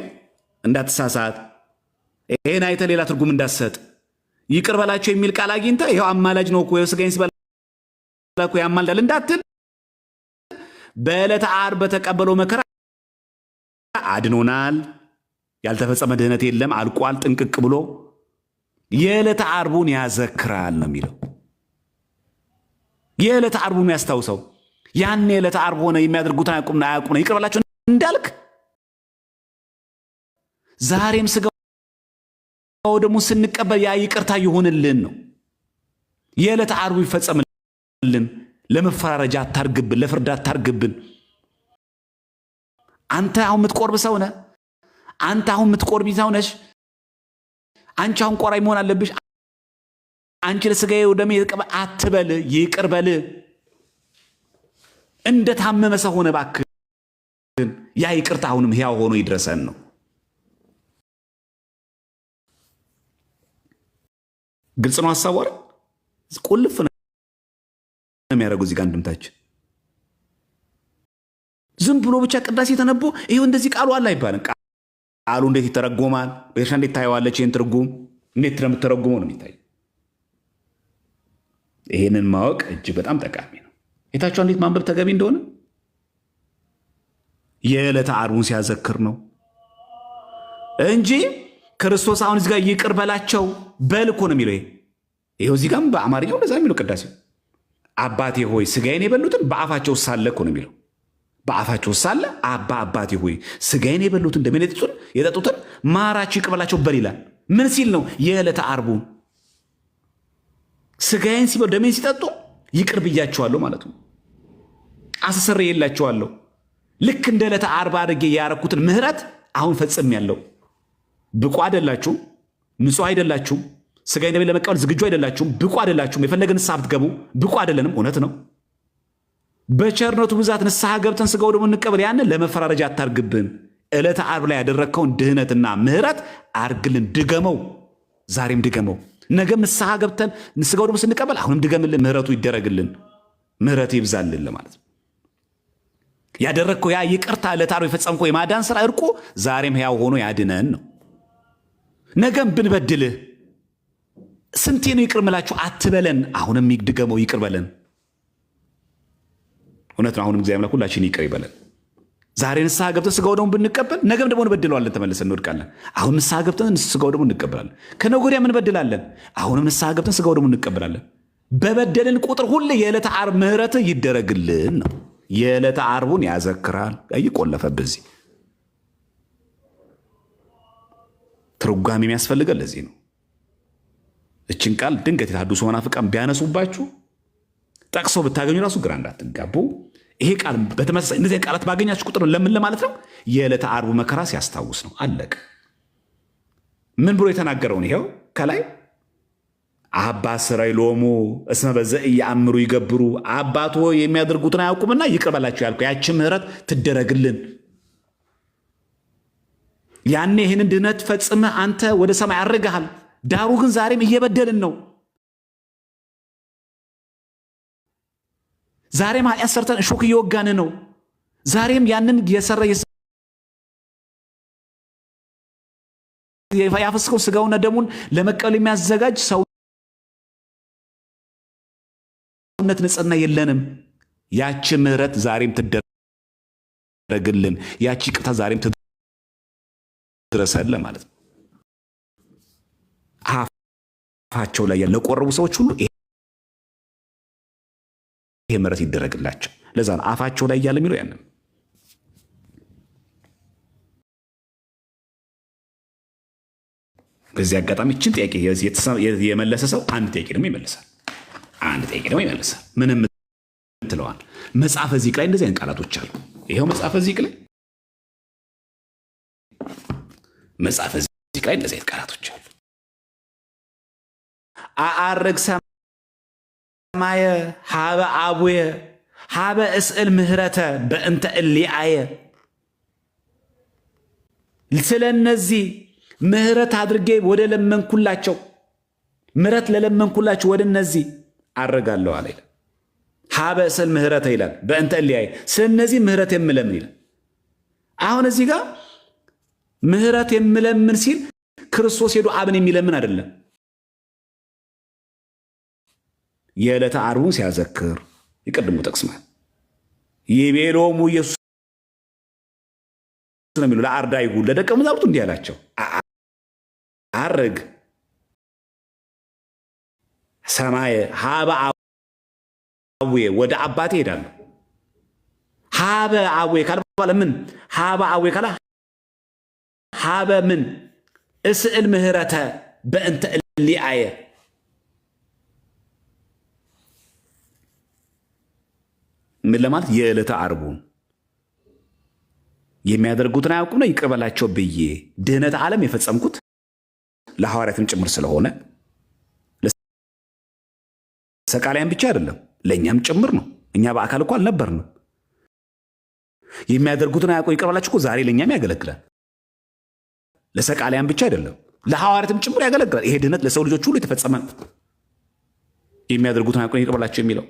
እንዳትሳሳት ይሄን አይተ ሌላ ትርጉም እንዳትሰጥ ይቅር በላቸው የሚል ቃል አግኝተህ ይኸው አማላጅ ነው እኮ ስጋዬን ሲበላ እኮ ያማልዳል እንዳትል በዕለተ ዓርብ በተቀበለው መከራ አድኖናል። ያልተፈጸመ ድህነት የለም አልቋል ጥንቅቅ ብሎ የዕለተ ዓርቡን ያዘክራል ነው የሚለው። የዕለተ ዓርቡን ያስታውሰው ያን የዕለተ ዓርብ ሆነ የሚያደርጉትን አያውቁም ይቅር በላቸው እንዳልክ ዛሬም ስጋው ደግሞ ስንቀበል ያ ይቅርታ ይሆንልን ነው። የዕለተ ዓርቡ ይፈጸምልን። ለመፈራረጃ አታርግብን፣ ለፍርድ አታርግብን። አንተ አሁን የምትቆርብ ሰው ነህ። አንተ አሁን የምትቆርቢ ሰው ነሽ። አንቺ አሁን ቆራይ መሆን አለብሽ። አንቺ ለስጋዬ ወደሜ አትበል፣ ይቅር በል። እንደ ታመመ ሰው ሆነ እባክህ። ያ ይቅርታ አሁንም ሕያው ሆኖ ይድረሰን ነው። ግልጽ ነው ሐሳቡ አይደል? ቁልፍ ነው የሚያደርገው እዚህ ጋር እንድምታችን። ዝም ብሎ ብቻ ቅዳሴ ተነቦ ይሄው እንደዚህ ቃሉ አለ አይባልም። ቃሉ እንዴት ይተረጎማል? ቤተሻ እንዴት ታየዋለች? ይህን ትርጉም እንዴት ነው የምትተረጉመው ነው የሚታየው። ይሄንን ማወቅ እጅግ በጣም ጠቃሚ ነው። የታቸው እንዴት ማንበብ ተገቢ እንደሆነ የዕለተ ዓርቡን ሲያዘክር ነው እንጂ ክርስቶስ አሁን እዚህ ጋር ይቅር በላቸው በል እኮ ነው የሚለው። ይሄው እዚህ ጋርም በአማርኛው እንደዛ የሚለው ቅዳሴ አባቴ ሆይ ስጋዬን የበሉትን በአፋቸው ሳለ እኮ ነው የሚለው። በአፋቸው ሳለ አባቴ ሆይ ስጋዬን የበሉትን ደሜን የጠጡትን ማራቸው ይቅር በላቸው በል ይላል። ምን ሲል ነው? የዕለተ ዓርቡን ስጋዬን ሲበሉ ደሜን ሲጠጡ ይቅር ብያቸዋለሁ ማለት ነው። አስተሰርይላቸዋለሁ። ልክ እንደ ዕለተ ዓርብ አድርጌ ያረኩትን ምህረት አሁን ፈጽሜያለሁ። ብቁ አይደላችሁም፣ ንጹህ አይደላችሁም፣ ስጋዬን ደሜን ለመቀበል ዝግጁ አይደላችሁም፣ ብቁ አይደላችሁም። የፈለገ ንስሐ ብትገቡ ብቁ አይደለንም። እውነት ነው። በቸርነቱ ብዛት ንስሐ ገብተን ስጋው ደግሞ እንቀበል። ያንን ለመፈራረጃ አታርግብን። ዕለተ ዓርብ ላይ ያደረግከውን ድህነትና ምህረት አርግልን። ድገመው፣ ዛሬም ድገመው። ነገም ንስሐ ገብተን ስጋው ደግሞ ስንቀበል አሁንም ድገምልን። ምህረቱ ይደረግልን፣ ምህረት ይብዛልን ለማለት ነው። ያደረግከው ያ ይቅርታ ዕለተ ዓርብ የፈጸምከው የማዳን ስራ እርቁ ዛሬም ሕያው ሆኖ ያድነን ነው። ነገም ብንበድልህ ስንቴ ነው ይቅር ምላችሁ አትበለን። አሁንም ድገመው፣ ይቅር በለን። እውነት ነው። አሁንም እግዚአብሔር አምላክ ሁላችን ይቅር ይበለን። ዛሬ ንስሐ ገብተን ስጋው ደግሞ ብንቀበል ነገም ደግሞ እንበድለዋለን፣ ተመልሰን እንወድቃለን። አሁን ንስሐ ገብተን ስጋው ደግሞ እንቀበላለን። ከነገ ወዲያም እንበድላለን። አሁንም ንስሐ ገብተን ስጋው ደግሞ እንቀበላለን። በበደልን ቁጥር ሁሉ የዕለተ ዓርብ ምህረት ይደረግልን ነው። የዕለተ ዓርቡን ያዘክራል። ይቆለፈብህ እዚህ ትርጓሜ የሚያስፈልገን ለዚህ ነው። እችን ቃል ድንገት የተሐድሶ መናፍቃን ቢያነሱባችሁ ጠቅሶ ብታገኙ ራሱ ግራ እንዳትጋቡ። ይሄ ቃል በተመሳሳይ እነዚህ ቃላት ባገኛችሁ ቁጥር ለምን ለማለት ነው? የዕለተ ዓርቡ መከራ ሲያስታውስ ነው። አለቀ። ምን ብሎ የተናገረውን ይሄው ከላይ አባ ስራይ ሎሙ እስመ በዘኢየአምሩ ይገብሩ፣ አባቶ የሚያደርጉትን አያውቁምና ይቅር በላቸው ያልከው ያቺ ምህረት ትደረግልን። ያኔ ይህንን ድህነት ፈጽመህ አንተ ወደ ሰማይ አድርገሃል። ዳሩ ግን ዛሬም እየበደልን ነው። ዛሬም ኃጢአት ሰርተን እሾክ እየወጋን ነው። ዛሬም ያንን የሰራ ያፈስከው ስጋውና ደሙን ለመቀበል የሚያዘጋጅ ሰውነት ንጽሕና የለንም። ያቺ ምህረት ዛሬም ትደረግልን፣ ያቺ ይቅርታ ዛሬም ትድረሰን ማለት ነው። አፋቸው ላይ ለቆረቡ ሰዎች ሁሉ ይሄ ምህረት ይደረግላቸው። ለዛ ነው አፋቸው ላይ ያለ የሚለው ያንን። በዚህ አጋጣሚ እችን ጥያቄ የመለሰ ሰው አንድ ጥያቄ ደግሞ ይመልሳል። ምንም ትለዋል። መጽሐፈ ዚቅ ላይ እንደዚህ አይነት ቃላቶች አሉ። ይሄው መጽሐፈ ዚቅ ላይ እንደዚህ አይነት ቃላቶች አሉ። አአርግ ሰማየ ሀበ አቡየ ሀበ እስእል ምህረተ በእንተ እሊአየ ስለነዚህ ምህረት አድርጌ ወደ ለመንኩላቸው ምህረት ለለመንኩላቸው ወደ እነዚህ አረጋለሁ አለ ይላል። ሀበ እስእል ምህረተ ይላል በእንተ እሊአየ ስለነዚህ ምህረት የምለምን ይላል። አሁን እዚህ ጋር ምህረት የምለምን ሲል ክርስቶስ ሄዶ አብን የሚለምን አይደለም። የዕለተ ዓርቡን ሲያዘክር ይቀድሙ ጠቅስማል። ይቤሎሙ ኢየሱስ ነው የሚለው ለአርዳኢሁ ለደቀ መዛሙርቱ እንዲህ አላቸው፣ አርግ ሰማየ ሀበ አቡየ ወደ አባቴ ሄዳለሁ። ሀበ አቡየ ካለ በኋላ ምን ሀበ አቡየ ካለ ሀበ ምን እስእል ምህረተ በእንተ እሊአየ ምን ለማለት የዕለተ ዓርቡን የሚያደርጉትን አያውቁም ነው ይቅር በላቸው ብዬ ድህነት ዓለም የፈጸምኩት ለሐዋርያትም ጭምር ስለሆነ ለሰቃልያን ብቻ አይደለም ለእኛም ጭምር ነው። እኛ በአካል እኮ አልነበርንም። የሚያደርጉትን አያውቁም ይቅር በላቸው እኮ ዛሬ ለእኛም ያገለግላል። ለሰቃልያን ብቻ አይደለም ለሐዋርያትም ጭምር ያገለግላል። ይሄ ድህነት ለሰው ልጆች ሁሉ የተፈጸመ የሚያደርጉትን አያውቁም ይቅር በላቸው የሚለው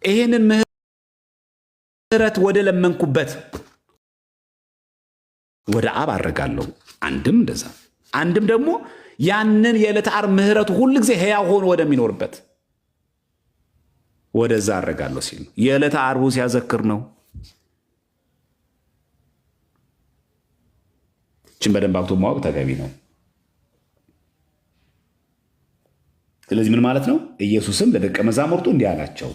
ይሄንን ምህረት ወደ ለመንኩበት ወደ አብ አረጋለሁ። አንድም እንደዛ አንድም ደግሞ ያንን የዕለተ ዓርብ ምህረቱ ሁሉ ጊዜ ሕያው ሆኖ ወደሚኖርበት ወደዛ አረጋለሁ ሲል የዕለተ ዓርቡ ሲያዘክር ነው። እችን በደንብ አብቶ ማወቅ ተገቢ ነው። ስለዚህ ምን ማለት ነው? ኢየሱስም ለደቀ መዛሙርቱ እንዲህ አላቸው፣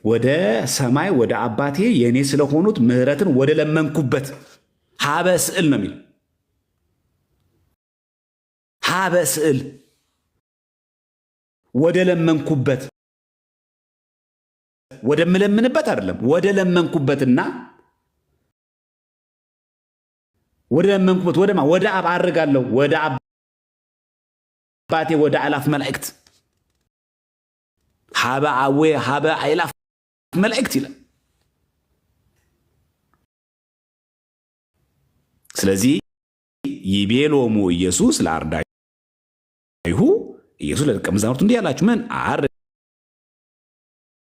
ወደ ሰማይ ወደ አባቴ የእኔ ስለሆኑት ምህረትን ወደ ለመንኩበት ሀበ እስእል ነው የሚል ሀበ እስእል ወደ ለመንኩበት ወደ ምለምንበት አይደለም ወደ ለመንኩበትና ወደ ለመንኩበት ወደማ ወደ አብ አድርጋለሁ ወደ አባቴ ወደ አእላፍ መላእክት ሀበ አቡየ ሀበ አእላፍ መላእክት ይላል። ስለዚህ ይቤሎሙ ኢየሱስ ለአርዳኢሁ ኢየሱስ ለደቀ መዛሙርቱ እንዲህ አላችሁ፣ ምን አርግ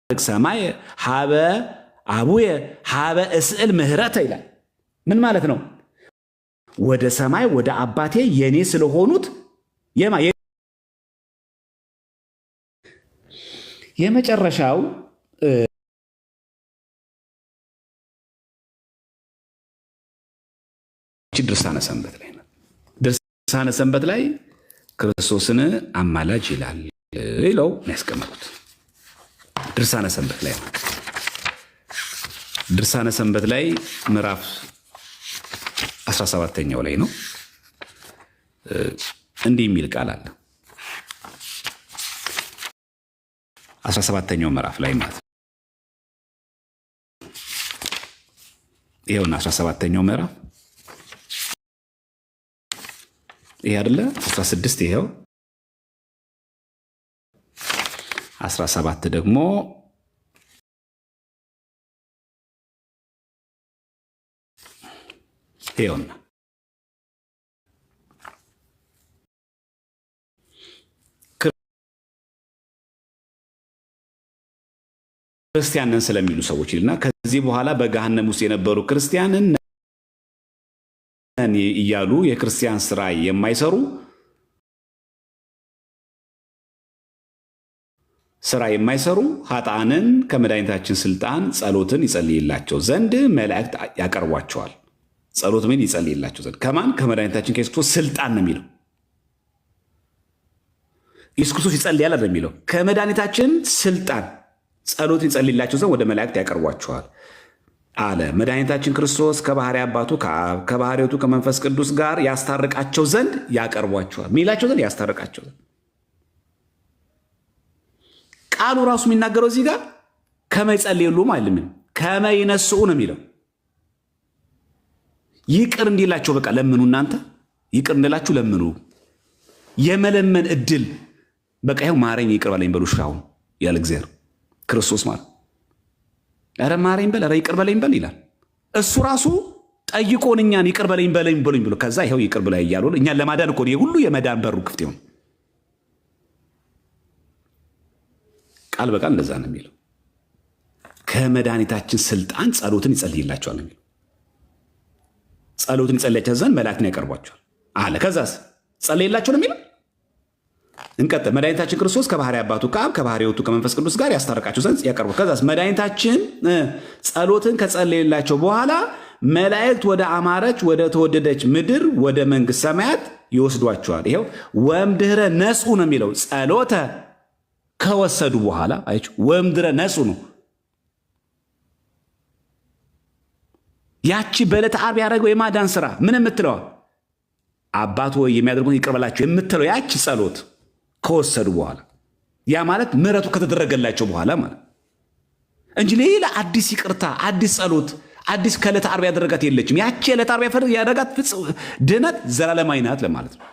ሰማየ ሀበ አቡየ ሀበ እስእል ምህረተ ይላል። ምን ማለት ነው? ወደ ሰማይ ወደ አባቴ የኔ ስለሆኑት የመጨረሻው ድርሳነ ሰንበት ላይ ነው። ድርሳነ ሰንበት ላይ ክርስቶስን አማላጅ ይላል ይለው ያስቀመጡት ድርሳነ ሰንበት ላይ ነው። ድርሳነ ሰንበት ላይ ምዕራፍ 17ኛው ላይ ነው። እንዲህ የሚል ቃል አለ። 17ኛው ምዕራፍ ላይ ማለት ነው። ይኸውና 17ኛው ምዕራፍ ይሄ አይደለ 16 ይሄው 17 ደግሞ ይኸውና ክርስቲያንን ስለሚሉ ሰዎች ይልና ከዚህ በኋላ በገሃነም ውስጥ የነበሩ ክርስቲያንን እያሉ የክርስቲያን ስራ የማይሰሩ ኃጥአንን ከመድኃኒታችን ስልጣን ጸሎትን ይጸልይላቸው ዘንድ መላእክት ያቀርቧቸዋል። ጸሎት ምን ይጸልይላቸው ዘንድ ከማን? ከመድኃኒታችን ከኢየሱስ ክርስቶስ ስልጣን ነው የሚለው። ኢየሱስ ክርስቶስ ይጸልያል አይደል የሚለው። ከመድኃኒታችን ስልጣን ጸሎትን ይጸልይላቸው ዘንድ ወደ መላእክት ያቀርቧቸዋል አለ። መድኃኒታችን ክርስቶስ ከባህሪ አባቱ ከአብ ከባህሪቱ ከመንፈስ ቅዱስ ጋር ያስታርቃቸው ዘንድ ያቀርቧቸዋል። ሚላቸው ዘንድ ያስታርቃቸው ዘንድ ቃሉ ራሱ የሚናገረው እዚህ ጋር ከመይጸልዩሉም አይልም፣ ከመይነስኡ ነው የሚለው። ይቅር እንዲላቸው በቃ ለምኑ፣ እናንተ ይቅር እንዲላችሁ ለምኑ። የመለመን እድል በቃ ይኸው ማረኝ ይቅር በለኝ በሉ አሁን ያለ እግዚአብሔር ክርስቶስ ማለት ኧረ ማረኝ በል ኧረ ይቅር በለኝ በል ይላል። እሱ ራሱ ጠይቆን እኛን ይቅር በለኝ ብሎ ከዛ ይኸው ይቅር ብላ እያሉ እኛን ለማዳን እኮ ሁሉ የመዳን በሩ ክፍት ይሆን። ቃል በቃል እንደዛ ነው የሚለው። ከመድኃኒታችን ስልጣን ጸሎትን ይጸልይላቸዋል የሚለው። ጸሎትን ይጸልያቸው ዘንድ መላእክትን ያቀርቧቸዋል አለ። ከዛስ ጸልይላቸው ነው የሚለው። እንቀጥል። መድኃኒታችን ክርስቶስ ከባህሪ አባቱ ከአብ ከባህሪ ሕይወቱ ከመንፈስ ቅዱስ ጋር ያስታርቃቸው ዘንድ ያቀርቡ። ከዛስ መድኃኒታችን ጸሎትን ከጸለየላቸው በኋላ መላእክት ወደ አማረች ወደ ተወደደች ምድር ወደ መንግሥት ሰማያት ይወስዷቸዋል። ይኸው ወምድኅረ ነጽኡ ነው የሚለው። ጸሎተ ከወሰዱ በኋላ አይች ወምድኅረ ነጽኡ ነው። ያቺ በዕለተ ዓርብ ያደረገው የማዳን ስራ ምን የምትለዋ አባት ሆይ የሚያደርጉት ይቅር በላቸው የምትለው ያቺ ጸሎት ከወሰዱ በኋላ ያ ማለት ምሕረቱ ከተደረገላቸው በኋላ ማለት እንጂ ሌላ አዲስ ይቅርታ፣ አዲስ ጸሎት፣ አዲስ ከዕለተ ዓርብ ያደረጋት የለችም። ያቺ ዕለተ ዓርብ ያደረጋት ድነት ዘላለማዊ ናት ለማለት ነው።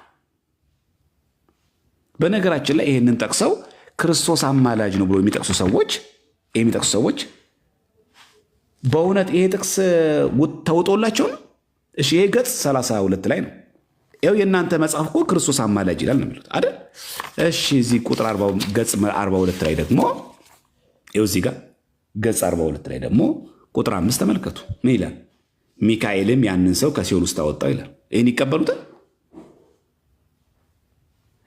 በነገራችን ላይ ይህንን ጠቅሰው ክርስቶስ አማላጅ ነው ብሎ የሚጠቅሱ ሰዎች በእውነት ይሄ ጥቅስ ተውጦላቸው ነው? እሺ ይሄ ገጽ 32 ላይ ነው። ይኸው የእናንተ መጽሐፍ እኮ ክርስቶስ አማላጅ ይላል ነው የሚሉት አይደል? እሺ እዚህ ቁጥር 40 ገጽ 42 ላይ ደግሞ ይኸው እዚህ ጋር ገጽ 42 ላይ ደግሞ ቁጥር 5 ተመልከቱ። ምን ይላል? ሚካኤልም ያንን ሰው ከሲኦል ውስጥ አወጣው ይላል። ይህን ይቀበሉታል?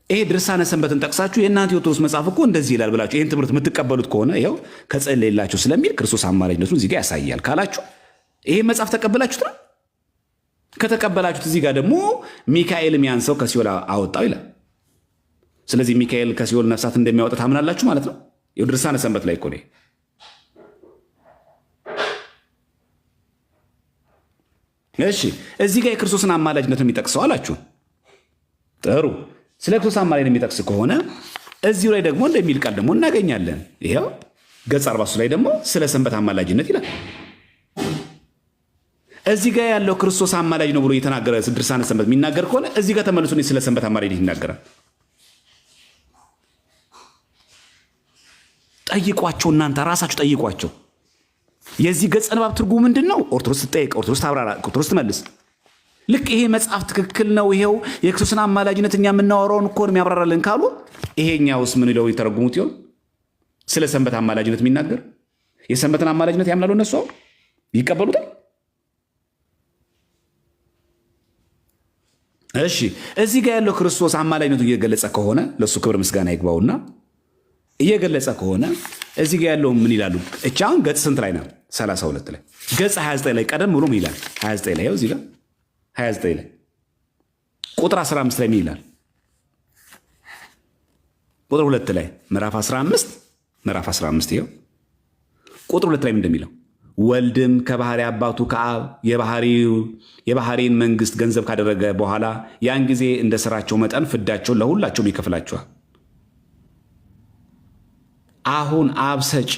ይሄ ድርሳነ ሰንበትን ጠቅሳችሁ የእናንተ የኦርቶዶክስ መጽሐፍ እኮ እንደዚህ ይላል ብላችሁ ይህን ትምህርት የምትቀበሉት ከሆነ ይኸው ከጸለየላችሁ ስለሚል ክርስቶስ አማላጅነቱን እዚህ ጋር ያሳያል ካላችሁ ይሄ መጽሐፍ ተቀበላችሁት ነው። ከተቀበላችሁት እዚህ ጋር ደግሞ ሚካኤልም ያን ሰው ከሲኦል አወጣው ይላል። ስለዚህ ሚካኤል ከሲኦል ነፍሳት እንደሚያወጣ ታምናላችሁ ማለት ነው። ይኸው ድርሳነ ሰንበት ላይ እኮ ነው። እሺ እዚህ ጋር የክርስቶስን አማላጅነት የሚጠቅሰው አላችሁ። ጥሩ። ስለ ክርስቶስ አማላጅነት የሚጠቅስ ከሆነ እዚሁ ላይ ደግሞ እንደሚል ቃል ደግሞ እናገኛለን። ይኸው ገጽ 43 ላይ ደግሞ ስለ ሰንበት አማላጅነት ይላል። እዚህ ጋር ያለው ክርስቶስ አማላጅ ነው ብሎ የተናገረ ድርሳነ ሰንበት የሚናገር ከሆነ እዚህ ጋር ተመልሶ ስለ ሰንበት አማላጅነት ይናገራል። ጠይቋቸው፣ እናንተ ራሳችሁ ጠይቋቸው። የዚህ ገጸ ንባብ ትርጉሙ ምንድን ነው? ኦርቶዶክስ ትጠይቅ፣ ኦርቶዶክስ ታብራራ፣ ኦርቶዶክስ ትመልስ። ልክ ይሄ መጽሐፍ ትክክል ነው፣ ይሄው የክርስቶስን አማላጅነት እኛ የምናወራውን እኮ ነው የሚያብራራልን ካሉ ይሄኛውስ ምን ይለው የተረጉሙት ይሆን? ስለ ሰንበት አማላጅነት የሚናገር የሰንበትን አማላጅነት ያምናሉ እነሱ ይቀበሉታል? እሺ እዚህ ጋር ያለው ክርስቶስ አማላጅነቱ እየገለጸ ከሆነ ለሱ ክብር ምስጋና ይግባውና እየገለጸ ከሆነ እዚህ ጋር ያለው ምን ይላሉ? እቺ አሁን ገጽ ስንት ላይ ነው? 32 ላይ ገጽ 29 ላይ ቀደም ብሎ ምን ይላል? 29 ላይ እዚህ ጋር 29 ላይ ቁጥር 15 ላይ ምን ይላል? ቁጥር 2 ላይ ምዕራፍ 15 ይኸው ቁጥር 2 ላይ ምን እንደሚለው ወልድም ከባህሪ አባቱ ከአብ የባህሪን መንግስት ገንዘብ ካደረገ በኋላ ያን ጊዜ እንደ ስራቸው መጠን ፍዳቸውን ለሁላቸውም ይከፍላቸዋል። አሁን አብ ሰጭ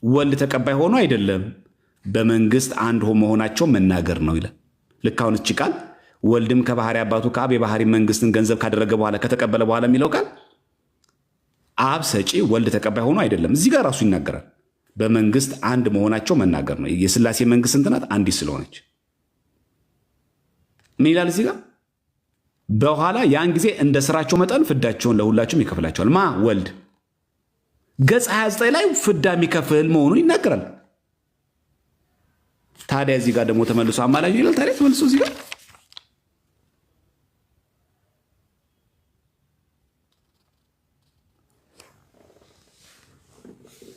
ወልድ ተቀባይ ሆኖ አይደለም፣ በመንግስት አንድ መሆናቸው መናገር ነው ይላል። ልክ አሁን እቺ ቃል ወልድም ከባህሪ አባቱ ከአብ የባህሪ መንግስትን ገንዘብ ካደረገ በኋላ ከተቀበለ በኋላ የሚለው ቃል አብ ሰጪ ወልድ ተቀባይ ሆኖ አይደለም፣ እዚህ ጋር ራሱ ይናገራል። በመንግስት አንድ መሆናቸው መናገር ነው። የሥላሴ መንግስት እንት ናት? አንዲት ስለሆነች ምን ይላል እዚህ ጋር? በኋላ ያን ጊዜ እንደ ስራቸው መጠን ፍዳቸውን ለሁላቸውም ይከፍላቸዋል። ማ ወልድ ገጽ 29 ላይ ፍዳ የሚከፍል መሆኑን ይናገራል። ታዲያ እዚህ ጋር ደግሞ ተመልሶ አማላጅ ይላል። ታዲያ ተመልሶ እዚህ ጋር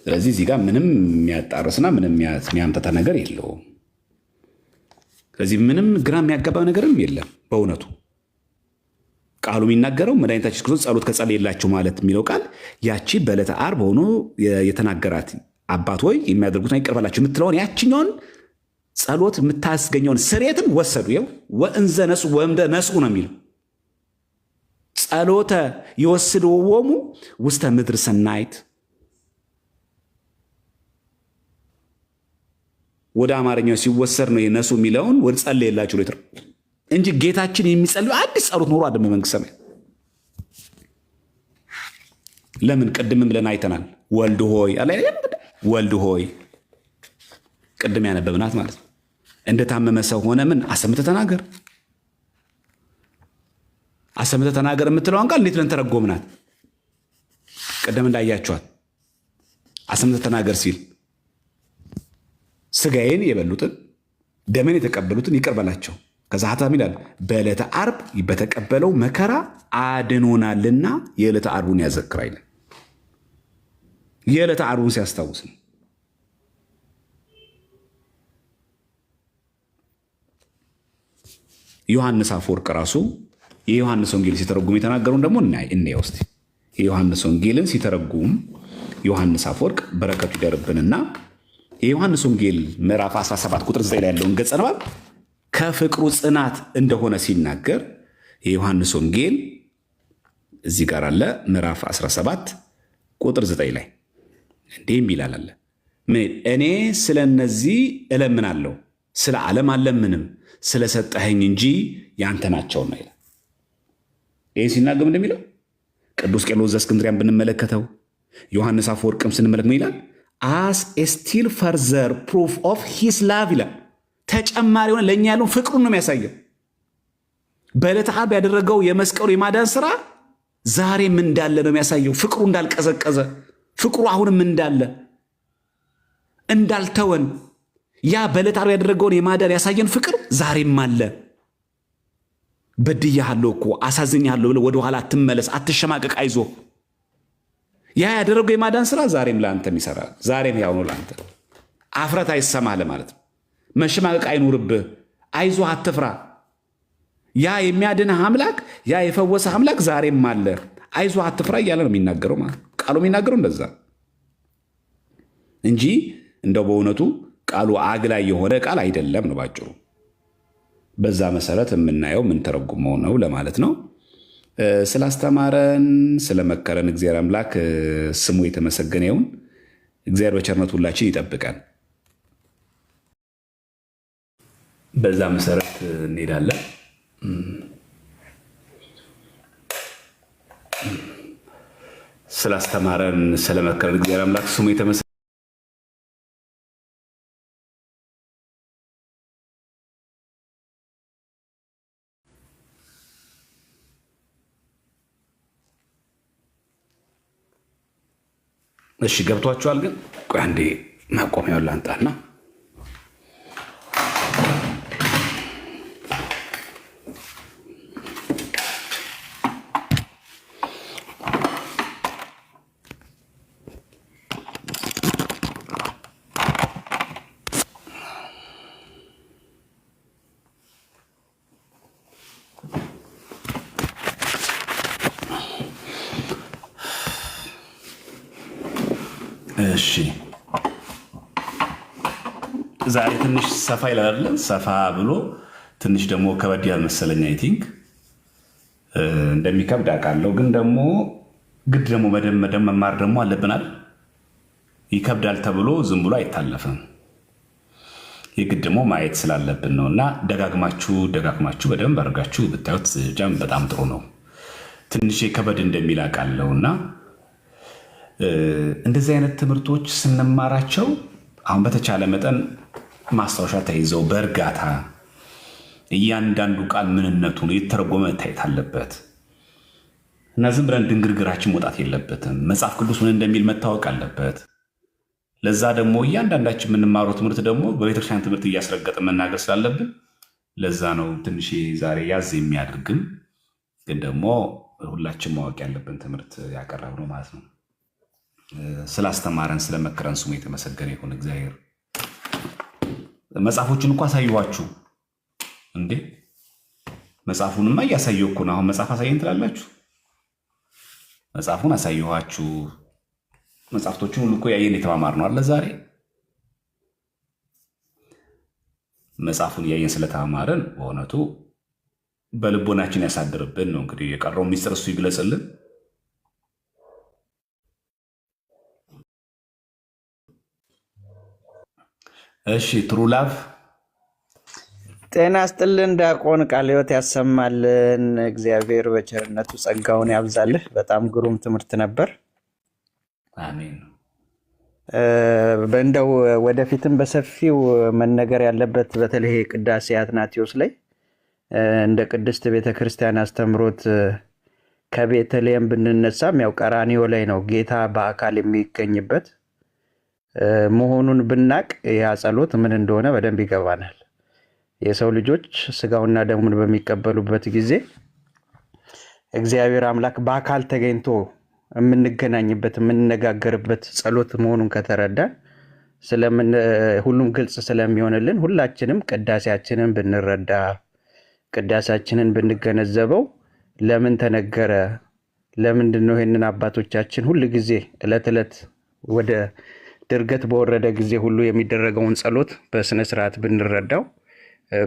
ስለዚህ እዚህ ጋር ምንም የሚያጣርስና ምንም የሚያምጠታ ነገር የለውም። ስለዚህ ምንም ግራ የሚያጋባ ነገርም የለም። በእውነቱ ቃሉ የሚናገረው መድኃኒታችን ክርስቶስ ጸሎት ከጸለየላቸው ማለት የሚለው ቃል ያቺ በዕለተ ዓርብ ሆኖ የተናገራት አባት ሆይ የሚያደርጉትን ይቅር በላቸው የምትለውን ያችኛውን ጸሎት የምታስገኘውን ስርየትን ወሰዱ። ይኸው ወእንዘ ነሱ ወእምደ ነሱ ነው የሚለው ጸሎተ ይወስድዎሙ ውስተ ምድር ሰናይት ወደ አማርኛው ሲወሰድ ነው የነሱ የሚለውን ወደ ጸለየላቸው ሌትር እንጂ ጌታችን የሚጸልዩ አዲስ ጸሎት ኖሮ አደም መንግስት ሰማይ። ለምን ቅድምም ብለን አይተናል። ወልድ ሆይ አለ ወልድ ሆይ ቅድም ያነበብናት ማለት ነው። እንደታመመ ሰው ሆነ ምን አሰምተህ ተናገር። አሰምተህ ተናገር የምትለውን ቃል እንዴት ብለን ተረጎምናት? ቀደም እንዳያችኋት አሰምተህ ተናገር ሲል ስጋዬን የበሉትን ደሜን የተቀበሉትን ይቅር በላቸው። ከዛ ሐታም ይላል በዕለተ ዓርብ በተቀበለው መከራ አድኖናልና የዕለተ ዓርቡን ያዘክር አይለን። የዕለተ ዓርቡን ሲያስታውስ ነው። ዮሐንስ አፈወርቅ ራሱ የዮሐንስ ወንጌል ሲተረጉም የተናገሩን ደግሞ እናየው እስቲ። የዮሐንስ ወንጌልን ሲተረጉም ዮሐንስ አፈወርቅ በረከቱ ይደርብንና የዮሐንስ ወንጌል ምዕራፍ 17 ቁጥር 9 ላይ ያለውን ገጸ ንባብ ከፍቅሩ ጽናት እንደሆነ ሲናገር የዮሐንስ ወንጌል እዚህ ጋር አለ። ምዕራፍ 17 ቁጥር 9 ላይ እንዲህ ይላል አለ እኔ ስለ እነዚህ እለምናለሁ፣ ስለ ዓለም አልለምንም፣ ስለሰጠኸኝ እንጂ ያንተ ናቸውና ይላል። ይህ ሲናገር እንደሚለው ቅዱስ ቄርሎስ ዘእስክንድርያን ብንመለከተው ዮሐንስ አፈወርቅም ስንመለከት ምን ይላል? as a still further proof of his love ይላል። ተጨማሪ ሆነ ለእኛ ያለውን ፍቅሩን ነው የሚያሳየው። በዕለተ ዓርብ ያደረገው የመስቀሉ የማዳን ስራ ዛሬም እንዳለ ነው የሚያሳየው። ፍቅሩ እንዳልቀዘቀዘ፣ ፍቅሩ አሁንም እንዳለ እንዳልተወን፣ ያ በዕለተ ዓርብ ያደረገውን የማዳን ያሳየን ፍቅር ዛሬም አለ። በድያለሁ እኮ አሳዝኛለሁ ብለህ ወደኋላ አትመለስ፣ አትሸማቀቅ፣ አይዞ። ያ ያደረገው የማዳን ስራ ዛሬም ለአንተም ይሰራል። ዛሬም ያው ነው ለአንተ። አፍረት አይሰማህ ለማለት ነው። መሸማቀቅ አይኑርብህ። አይዞ፣ አትፍራ። ያ የሚያድንህ አምላክ፣ ያ የፈወሰህ አምላክ ዛሬም አለ። አይዞ፣ አትፍራ እያለ ነው የሚናገረው ማለት ነው። ቃሉ የሚናገረው እንደዛ እንጂ እንደው በእውነቱ ቃሉ አግላይ የሆነ ቃል አይደለም ነው ባጭሩ። በዛ መሰረት የምናየው የምንተረጉመው ነው ለማለት ነው። ስላስተማረን ስለመከረን እግዚአብሔር አምላክ ስሙ የተመሰገነ ይሁን። እግዚአብሔር በቸርነቱ ሁላችን ይጠብቀን። በዛ መሰረት እንሄዳለን። ስላስተማረን ስለመከረን እግዚአብሔር አምላክ ስሙ የተመሰገነ እሺ ገብቷችኋል? ግን ቆይ አንዴ ማቆሚያውን ላንጣና እሺ ዛሬ ትንሽ ሰፋ ይላል። ሰፋ ብሎ ትንሽ ደግሞ ከበድ ያለ መሰለኝ። አይ ቲንክ እንደሚከብድ አውቃለሁ፣ ግን ደግሞ ግድ ደግሞ መደም መማር ደግሞ አለብናል። ይከብዳል ተብሎ ዝም ብሎ አይታለፍም። የግድ ደግሞ ማየት ስላለብን ነው። እና ደጋግማችሁ በደንብ አድርጋችሁ ብታዩት ጃም በጣም ጥሩ ነው። ትንሽ ከበድ እንደሚል አውቃለሁ እና እንደዚህ አይነት ትምህርቶች ስንማራቸው አሁን በተቻለ መጠን ማስታወሻ ተይዘው በእርጋታ እያንዳንዱ ቃል ምንነቱን የተረጎመ መታየት አለበት እና ዝም ብለን ድንግርግራችን መውጣት የለበትም። መጽሐፍ ቅዱስ ምን እንደሚል መታወቅ አለበት። ለዛ ደግሞ እያንዳንዳችን የምንማረው ትምህርት ደግሞ በቤተክርስቲያን ትምህርት እያስረገጠ መናገር ስላለብን ለዛ ነው ትንሽ ዛሬ ያዝ የሚያደርግን፣ ግን ደግሞ ሁላችን ማወቅ ያለብን ትምህርት ያቀረብ ነው ማለት ነው። ስላስተማረን ስለመከረን ስሙ የተመሰገነ ይሁን እግዚአብሔር። መጽሐፎችን እኮ አሳየኋችሁ እንዴ! መጽሐፉንማ እያሳየሁ እኮ ነው። አሁን መጽሐፍ አሳየን ትላላችሁ። መጽሐፉን አሳየኋችሁ። መጽሐፍቶችን ሁሉ እኮ ያየን የተማማር ነው አለ። ዛሬ መጽሐፉን እያየን ስለተማማርን በእውነቱ በልቦናችን ያሳድርብን ነው። እንግዲህ የቀረው ሚስጥር እሱ ይግለጽልን። እሺ ትሩላቭ ጤና ስጥልን። ዲያቆን ቃለ ሕይወት ያሰማልን። እግዚአብሔር በቸርነቱ ጸጋውን ያብዛልህ። በጣም ግሩም ትምህርት ነበር። አሜን። በእንደው ወደፊትም በሰፊው መነገር ያለበት በተለይ ቅዳሴ አትናቴዎስ ላይ እንደ ቅድስት ቤተክርስቲያን አስተምሮት ከቤተልሔም ብንነሳም ያው ቀራኒዮ ላይ ነው ጌታ በአካል የሚገኝበት መሆኑን ብናቅ ያ ጸሎት ምን እንደሆነ በደንብ ይገባናል። የሰው ልጆች ስጋውና ደሙን በሚቀበሉበት ጊዜ እግዚአብሔር አምላክ በአካል ተገኝቶ የምንገናኝበት የምንነጋገርበት ጸሎት መሆኑን ከተረዳን ሁሉም ግልጽ ስለሚሆንልን ሁላችንም ቅዳሴያችንን ብንረዳ ቅዳሴያችንን ብንገነዘበው ለምን ተነገረ ለምንድን ነው ይሄንን አባቶቻችን ሁሉ ጊዜ ዕለት ዕለት ወደ ድርገት በወረደ ጊዜ ሁሉ የሚደረገውን ጸሎት በስነ ስርዓት ብንረዳው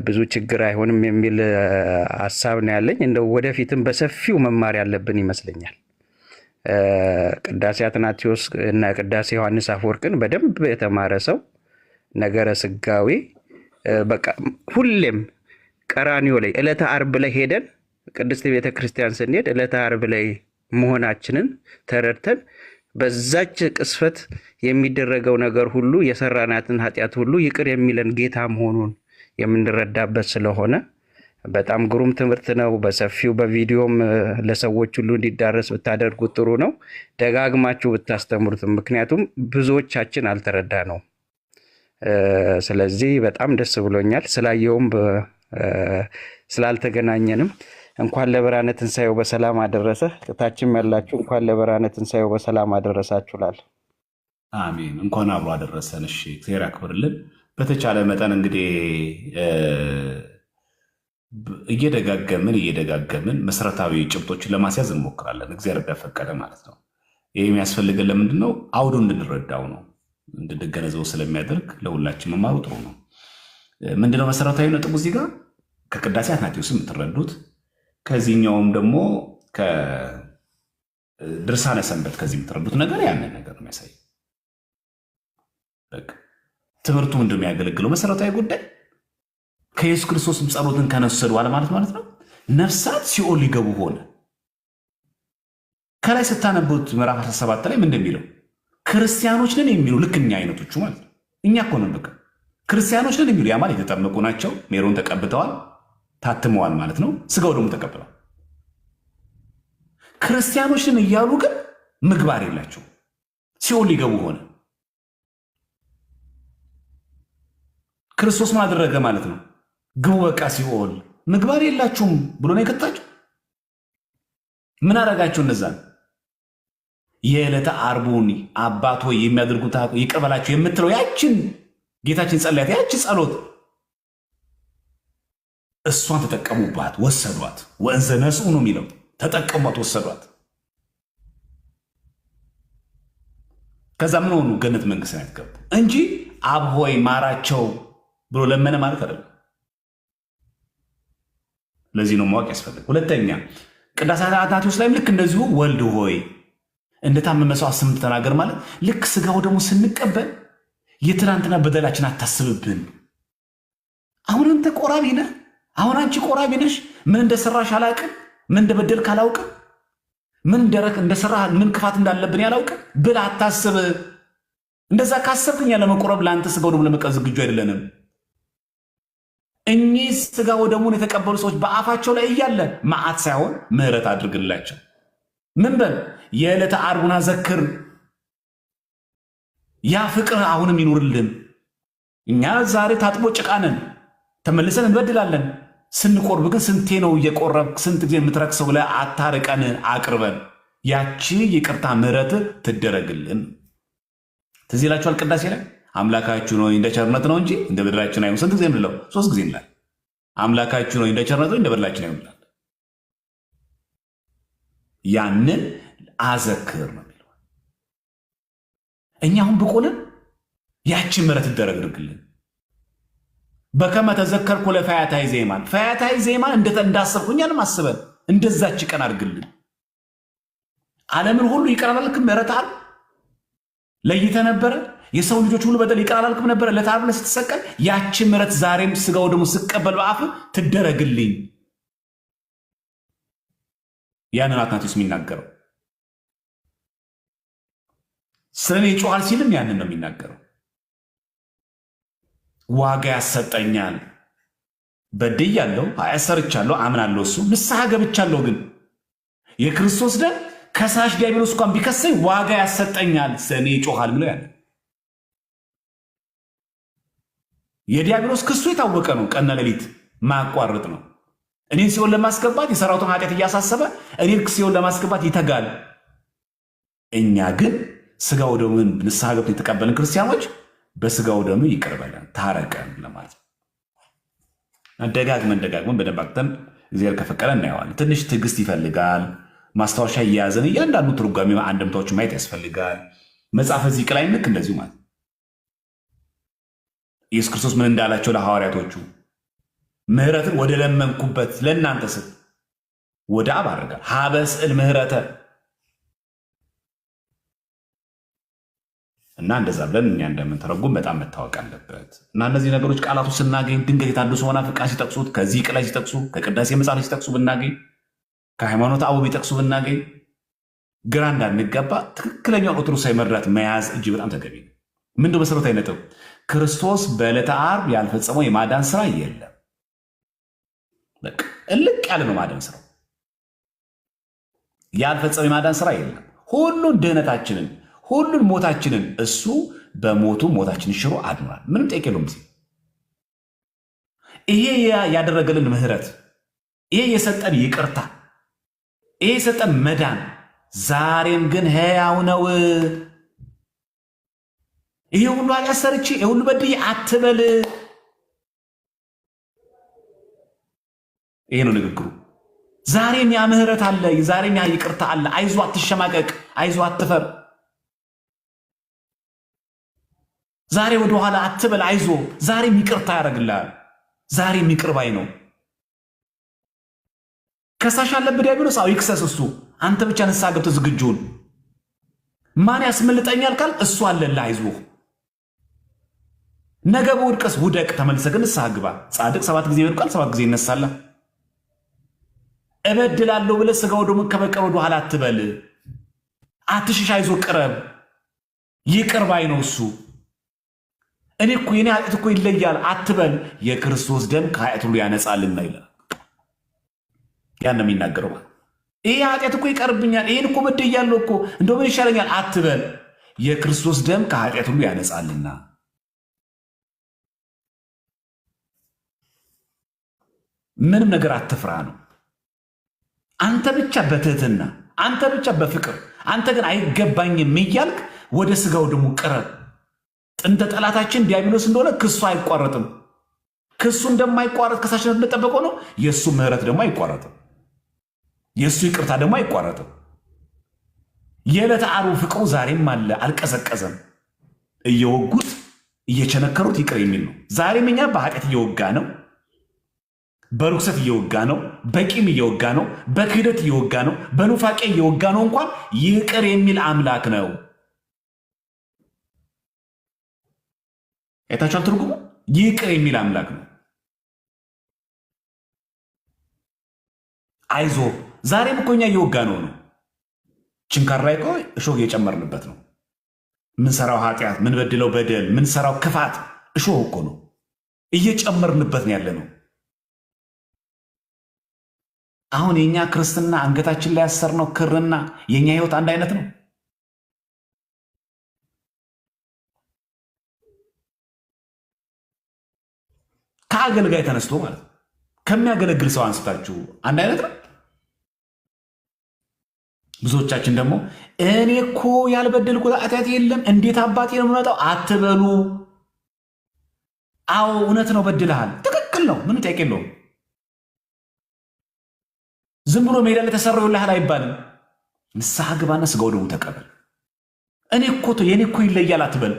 ብዙ ችግር አይሆንም የሚል ሐሳብ ነው ያለኝ። እንደው ወደፊትም በሰፊው መማር ያለብን ይመስለኛል። ቅዳሴ አትናቴዎስ እና ቅዳሴ ዮሐንስ አፈወርቅን በደንብ የተማረ ሰው ነገረ ስጋዌ በቃ ሁሌም ቀራኒዮ ላይ ዕለተ ዓርብ ላይ ሄደን ቅድስት ቤተክርስቲያን ስንሄድ ዕለተ ዓርብ ላይ መሆናችንን ተረድተን በዛች ቅስፈት የሚደረገው ነገር ሁሉ የሰራናትን ኃጢአት ሁሉ ይቅር የሚለን ጌታ መሆኑን የምንረዳበት ስለሆነ በጣም ግሩም ትምህርት ነው። በሰፊው በቪዲዮም ለሰዎች ሁሉ እንዲዳረስ ብታደርጉት ጥሩ ነው። ደጋግማችሁ ብታስተምሩትም፣ ምክንያቱም ብዙዎቻችን አልተረዳ ነው። ስለዚህ በጣም ደስ ብሎኛል ስላየውም ስላልተገናኘንም እንኳን ለብርሃነ ትንሣኤው በሰላም አደረሰ። ታችም ያላችሁ እንኳን ለብርሃነ ትንሣኤው በሰላም አደረሳችሁ እላለሁ። አሜን። እንኳን አብሮ አደረሰን። እሺ እግዚአብሔር ያክብርልን። በተቻለ መጠን እንግዲህ እየደጋገምን መሰረታዊ ጭብጦችን ለማስያዝ እንሞክራለን፣ እግዚአብሔር ቢፈቀደ ማለት ነው። ይህ የሚያስፈልገን ለምንድን ነው? አውዱ እንድንረዳው ነው፣ እንድንገነዘበው ስለሚያደርግ ለሁላችን መማሩ ጥሩ ነው። ምንድነው መሰረታዊ ነጥቡ እዚህ ጋር ከቅዳሴ አትናቴዎስ የምትረዱት ከዚህኛውም ደግሞ ከድርሳነ ሰንበት ከዚህ የምትረዱት ነገር ያንን ነገር ነው የሚያሳይ። ትምህርቱ ምንድን ነው የሚያገለግለው? መሰረታዊ ጉዳይ ከኢየሱስ ክርስቶስም ጸሎትን ከነሰዱ አለ ማለት ነው። ነፍሳት ሲኦል ሊገቡ ሆነ። ከላይ ስታነቡት ምዕራፍ 17 ላይ ምን እንደሚለው ክርስቲያኖች ነን የሚሉ ልክ እኛ አይነቶቹ ማለት ነው። እኛ እኮ ነን በቃ ክርስቲያኖች ነን የሚሉ ያ ማለት የተጠመቁ ናቸው፣ ሜሮን ተቀብተዋል፣ ታትመዋል ማለት ነው። ስጋው ደግሞ ተቀብለዋል። ክርስቲያኖች ነን እያሉ ግን ምግባር የላቸው ሲኦል ሊገቡ ሆነ። ክርስቶስ ምን አደረገ ማለት ነው? ግቡ በቃ ሲኦል ምግባር የላችሁም ብሎ ነው የከታቸው። ምን አደረጋቸው? እነዛን የዕለተ ዓርቡን አባት ሆይ የሚያደርጉት ይቅር በላቸው የምትለው ያችን ጌታችን ጸለያት ያችን ጸሎት እሷን ተጠቀሙባት፣ ወሰዷት። ወእንዘ ነስኡ ነው የሚለው ተጠቀሟት፣ ወሰዷት። ከዛ ምን ሆኑ? ገነት መንግስት ላይ ገቡ እንጂ አብ ሆይ ማራቸው ብሎ ለመነ ማለት አይደለም። ለዚህ ነው ማወቅ ያስፈልግ። ሁለተኛ ቅዳሴ አትናቴዎስ ላይም ልክ እንደዚሁ ወልድ ሆይ እንደታመመ ሰው አስምት ተናገር ማለት ልክ ስጋው ደግሞ ስንቀበል የትናንትና በደላችን አታስብብን። አሁን አንተ ቆራቢ ነህ፣ አሁን አንቺ ቆራቢ ነሽ። ምን እንደሰራሽ አላውቅም፣ ምን እንደበደልክ አላውቅም፣ ምን እንደሰራህ ምን ክፋት እንዳለብን ያላውቅም ብል አታስብ። እንደዛ ካሰብክኛ ለመቆረብ ለአንተ ስጋው ደግሞ ለመቀበል ዝግጁ አይደለንም። እኚህ ስጋው ደሙን የተቀበሉ ሰዎች በአፋቸው ላይ እያለ መዓት ሳይሆን ምሕረት አድርግላቸው። ምን በል የዕለተ ዓርቡን አዘክር። ያ ፍቅር አሁንም ይኑርልን። እኛ ዛሬ ታጥቦ ጭቃነን ተመልሰን እንበድላለን። ስንቆርብ ግን ስንቴ ነው እየቆረብ ስንት ጊዜ የምትረክሰው ብለህ አታርቀን፣ አቅርበን። ያቺ ይቅርታ ምሕረት ትደረግልን። ትዝ ይላችኋል ቅዳሴ ላይ አምላካችሁ ነው እንደ ቸርነት ነው እንጂ እንደ በደላችን አይሁን። ስንት ጊዜ ምንለው? 3 ጊዜ እንላለን። አምላካችሁ ነው እንደ ቸርነት ነው እንደ በደላችን አይሁን እንላለን። ያንን አዘክር ነው የሚለው። እኛ አሁን ብቆልን ያችን ምሕረት ትደረግልን። በከመ ተዘከርኩ ለፈያታዊ ዜማን፣ ፈያታዊ ዜማን እንዳሰብኩ እኛንም አስበን እንደዛች ቀን አድርግልን። ዓለምን ሁሉ ይቅር አላልክም? ምሕረት አለ ለይተ ነበረ። የሰው ልጆች ሁሉ በደል ይቅር አላልክም ነበረ። ዕለተ ዓርብ ላይ ስትሰቀል ያችን ምሕረት ዛሬም ስጋው ደግሞ ስቀበል በአፍ ትደረግልኝ። ያንን አትናቴዎስ የሚናገረው። ስለኔ ይጮሃል ሲልም ያንን ነው የሚናገረው። ዋጋ ያሰጠኛል። በድያለሁ፣ ሰርቻለሁ፣ አምናለሁ፣ እሱ ንስሐ ገብቻለሁ። ግን የክርስቶስ ደም ከሳሽ ዲያብሎስ እንኳን ቢከሰኝ ዋጋ ያሰጠኛል፣ ስለኔ ይጮሃል ብሎ ያለ የዲያብሎስ ክሱ የታወቀ ነው። ቀንና ሌሊት ማያቋርጥ ነው። እኔን ሲኦል ለማስገባት የሰራዊቱን ኃጢአት እያሳሰበ እኔን ሲኦል ለማስገባት ይተጋል። እኛ ግን ስጋው ደሙን ንስሐ ገብተን የተቀበልን ክርስቲያኖች በስጋው ደሙ ይቅር በለን ታረቀን ለማለት ነው። ደጋግመን በደንብ አቅተን እግዚአብሔር ከፈቀደ እናየዋለን። ትንሽ ትዕግስት ይፈልጋል። ማስታወሻ እየያዘን እያንዳንዱ ትርጓሜ አንድምታዎች ማየት ያስፈልጋል። መጽሐፈ ዚቅ ላይ ልክ እንደዚሁ ማለት ኢየሱስ ክርስቶስ ምን እንዳላቸው ለሐዋርያቶቹ ምህረትን ወደ ለመንኩበት ለእናንተ ስል ወደ አብ አደርጋለሁ ሀበ ስዕል ምህረተ እና እንደዛ ብለን እኛ እንደምንተረጉም በጣም መታወቅ አለበት። እና እነዚህ ነገሮች ቃላቱ ስናገኝ ድንገት የታደሱ መናፍቃን ሲጠቅሱት ከዚህ ላይ ሲጠቅሱ ከቅዳሴ መጽሐፍ ሲጠቅሱ ብናገኝ ከሃይማኖት አበው ቢጠቅሱ ብናገኝ ግራ እንዳንገባ ትክክለኛውን ኦርቶዶክሳዊ መረዳት መያዝ እጅግ በጣም ተገቢ ነው። ምንድን መሰረታዊ ነጥብ? ክርስቶስ በዕለተ ዓርብ ያልፈጸመው የማዳን ስራ የለም። በቃ እልቅ ያለ ነው ማዳን ስራው። ያልፈጸመው የማዳን ስራ የለም። ሁሉን ድህነታችንን ሁሉን ሞታችንን እሱ በሞቱ ሞታችንን ሽሮ አድኗል። ምንም ጠይቅ የለውም። ይሄ ያደረገልን ምህረት፣ ይሄ የሰጠን ይቅርታ፣ ይሄ የሰጠን መዳን ዛሬም ግን ሕያው ነው። ይሄ ሁሉ ኃጢአት ሰርቼ ይሄ ሁሉ በድዬ አትበል። ይሄ ነው ንግግሩ። ዛሬም ያ ምህረት አለ፣ ዛሬም ያ ይቅርታ አለ። አይዞ አትሸማቀቅ፣ አይዞ አትፈር፣ ዛሬ ወደኋላ አትበል፣ አይዞ። ዛሬም ይቅርታ ያደርግልሃል። ዛሬም ይቅር ባይ ነው። ከሳሽ አለብህ ዲያብሎስ? አዎ ይክሰስ እሱ። አንተ ብቻ ንስሐ ገብተህ ዝግጁን ማን ያስመልጠኛል ካል እሱ አለልህ፣ አይዞህ። ነገ በውድቀስ ውደቅ፣ ተመልሰህ ግን ንስሐ ግባ። ጻድቅ 7 ጊዜ ይወድቃል 7 ጊዜ ይነሳል። እበድላለሁ ብለህ ስጋው ደግሞ ከበቀል ወደኋላ አትበል፣ አትሽሽ፣ አይዞህ፣ ቅረብ። ይቅር ባይ ነው እሱ። እኔ እኮ የኔ ኃጢአት እኮ ይለያል አትበል፣ የክርስቶስ ደም ከኃጢአት ሁሉ ያነጻልና ይላል። ያን ነው የሚናገረው። ይሄ ኃጢአት እኮ ይቀርብኛል፣ ይሄን እኮ በድያለሁ እኮ እንደው ምን ይሻለኛል አትበል፣ የክርስቶስ ደም ከኃጢአት ሁሉ ያነጻልና። ምንም ነገር አትፍራ ነው። አንተ ብቻ በትህትና፣ አንተ ብቻ በፍቅር፣ አንተ ግን አይገባኝም እያልክ ወደ ስጋው ደግሞ ቅረብ። ጥንተ ጠላታችን ዲያብሎስ እንደሆነ ክሱ አይቋረጥም። ክሱ እንደማይቋረጥ ከሳሽነት እንደጠበቀው ነው። የእሱ ምህረት ደግሞ አይቋረጥም። የእሱ ይቅርታ ደግሞ አይቋረጥም። የዕለተ ዓርቡ ፍቅሩ ዛሬም አለ፣ አልቀዘቀዘም። እየወጉት እየቸነከሩት ይቅር የሚል ነው። ዛሬም እኛ በኃጢአት እየወጋ ነው፣ በርኩሰት እየወጋ ነው፣ በቂም እየወጋ ነው፣ በክህደት እየወጋ ነው፣ በኑፋቄ እየወጋ ነው። እንኳን ይቅር የሚል አምላክ ነው። አይታችኋል ትርጉሙ? ይቅር የሚል አምላክ ነው። አይዞ ዛሬም እኮ እኛ እየወጋ ነው። ችንካር ላይ እኮ እሾህ እየጨመርንበት ነው። ምንሰራው ኃጢአት፣ ምንበድለው በደል፣ ምንሰራው ክፋት እሾህ እኮ ነው፣ እየጨመርንበት ነው ያለ ነው። አሁን የኛ ክርስትና አንገታችን ላይ ያሰርነው ክርና የኛ ህይወት አንድ አይነት ነው። ከአገልጋይ ተነስቶ ማለት ነው፣ ከሚያገለግል ሰው አንስታችሁ አንድ አይነት ነው። ብዙዎቻችን ደግሞ እኔ እኮ ያልበደልኩት ኃጢአት የለም እንዴት አባቴ ነው የምመጣው አትበሉ። አዎ እውነት ነው፣ በድልሃል፣ ትክክል ነው፣ ምን ጥያቄ የለውም። ዝም ብሎ ሜዳ ላይ ተሰራዩልሃል አይባልም። ንስሐ ግባና ስጋው ደግሞ ተቀበል። የኔ እኮ ይለያል አትበል።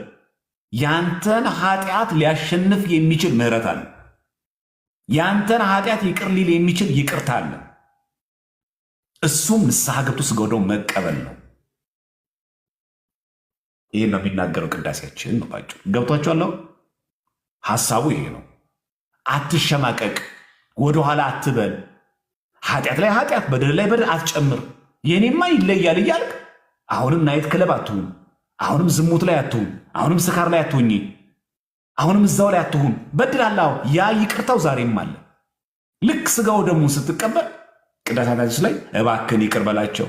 ያንተን ኃጢአት ሊያሸንፍ የሚችል ምህረት አለ። ያንተን ኃጢአት ይቅር ሊል የሚችል ይቅርታ አለ። እሱም ንስሐ ገብቶ ስጋው ደግሞ መቀበል ነው። ይህን ነው የሚናገረው ቅዳሴያችን ነው። ባጭሩ ገብቷችኋል? ሐሳቡ ይሄ ነው። አትሸማቀቅ፣ ወደኋላ አትበል። ኃጢአት ላይ ኃጢአት፣ በደል ላይ በደል አትጨምር። የኔማ ይለያል እያልክ አሁንም ናይት ክለብ አትሁን፣ አሁንም ዝሙት ላይ አትሁን፣ አሁንም ስካር ላይ አትሁኝ፣ አሁንም እዛው ላይ አትሁን። በድላለሁ። ያ ይቅርታው ዛሬም አለ። ልክ ስጋው ደሙን ስትቀበል ቅዳሴ አትናቴዎስ ላይ እባክን ይቅር በላቸው፣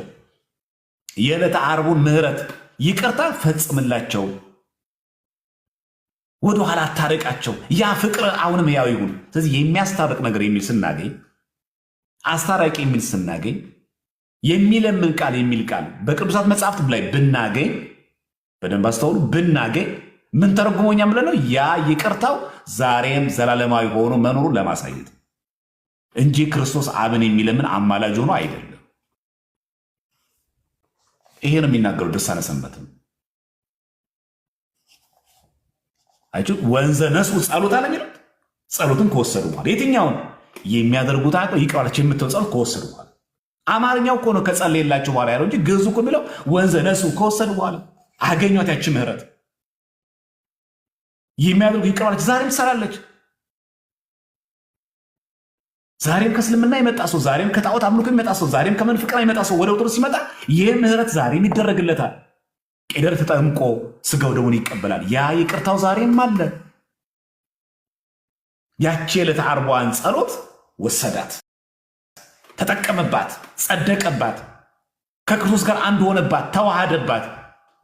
የዕለተ ዓርቡን ምሕረት ይቅርታ ፈጽምላቸው፣ ወደ ኋላ አታርቃቸው። ያ ፍቅር አሁንም ያው ይሁን። ስለዚህ የሚያስታርቅ ነገር የሚል ስናገኝ፣ አስታራቂ የሚል ስናገኝ፣ የሚለምን ቃል የሚል ቃል በቅዱሳት መጽሐፍት ላይ ብናገኝ፣ በደንብ አስተውሉ፣ ብናገኝ ምን ተረጉሞኛም ብለን ነው? ያ ይቅርታው ዛሬም ዘላለማዊ ሆኖ መኖሩን ለማሳየት እንጂ ክርስቶስ አብን የሚለምን አማላጅ ሆኖ አይደለም። ይሄ ነው የሚናገረው ድርሳነ ሰንበትም። አይቹ ወንዘ ነሱ ጸሎት አለ የሚሉት ጸሎትን ከወሰዱ በኋላ የትኛውን የሚያደርጉት ይቅር አላቸው የምትለው ጸሎት ከወሰዱ በኋላ አማርኛው እኮ ነው ከጸለየላቸው በኋላ ያለው እንጂ ግዕዙ እኮ የሚለው ወንዘ ነሱ ከወሰዱ በኋላ አገኟት ያቺ ምህረት የሚያደርጉ ይቅር አላቸው። ዛሬም ትሰራለች። ዛሬም ከእስልምና የመጣ ሰው፣ ዛሬም ከጣዖት አምልኮ የመጣ ሰው፣ ዛሬም ከመንፍቅና የመጣ ሰው ወደ ኦርቶዶክስ ሲመጣ ይህ ምህረት ዛሬም ይደረግለታል። ቄደር ተጠምቆ ስጋው ደሙን ይቀበላል። ያ ይቅርታው ዛሬም አለ። ያቺ የዕለተ ዓርቧን ጸሎት ወሰዳት፣ ተጠቀመባት፣ ጸደቀባት፣ ከክርስቶስ ጋር አንድ ሆነባት፣ ተዋሃደባት።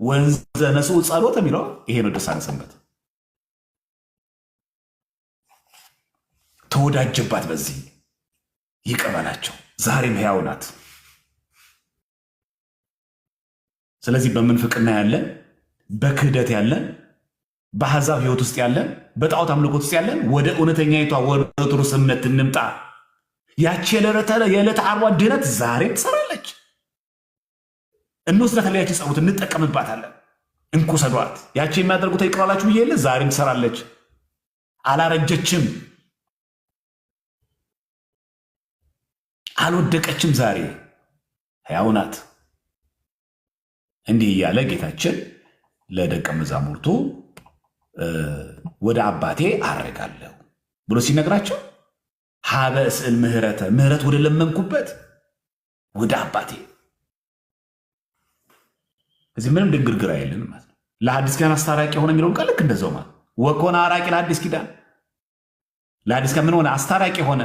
ወንዘ ነስኡ ጸሎት የሚለው ይሄ ነው። ድርሳነ ሰንበት ተወዳጀባት። በዚህ ይቅር በላቸው ዛሬም ሕያው ናት። ስለዚህ በምንፍቅና ያለን፣ በክህደት ያለን፣ በአሕዛብ ሕይወት ውስጥ ያለን፣ በጣዖት አምልኮት ውስጥ ያለን ወደ እውነተኛይቷ ወደ ኦርቶዶክስ እምነት እንምጣ። ያቺ የዕለተ ዓርቧን ድነት ዛሬም ትሰራለች። እንወስዳታለን። ያቺ ጸሎት እንጠቀምባታለን። እንኩሰዷት። ያቺ የሚያደርጉት ይቅር አላችሁ ብዬ የለ ዛሬም ትሰራለች። አላረጀችም፣ አልወደቀችም። ዛሬ ሕያው ናት። እንዲህ እያለ ጌታችን ለደቀ መዛሙርቱ ወደ አባቴ አረጋለሁ ብሎ ሲነግራቸው ሀበ እስእል ምህረት ወደ ለመንኩበት ወደ አባቴ። እዚህ ምንም ድንግርግር አይልም ማለት ነው። ለአዲስ ኪዳን አስታራቂ የሆነ የሚለውን ቃል ልክ እንደዛው ማለት ወኮነ አራቂ ለአዲስ ኪዳን፣ ለአዲስ ኪዳን ምን ሆነ? አስታራቂ ሆነ።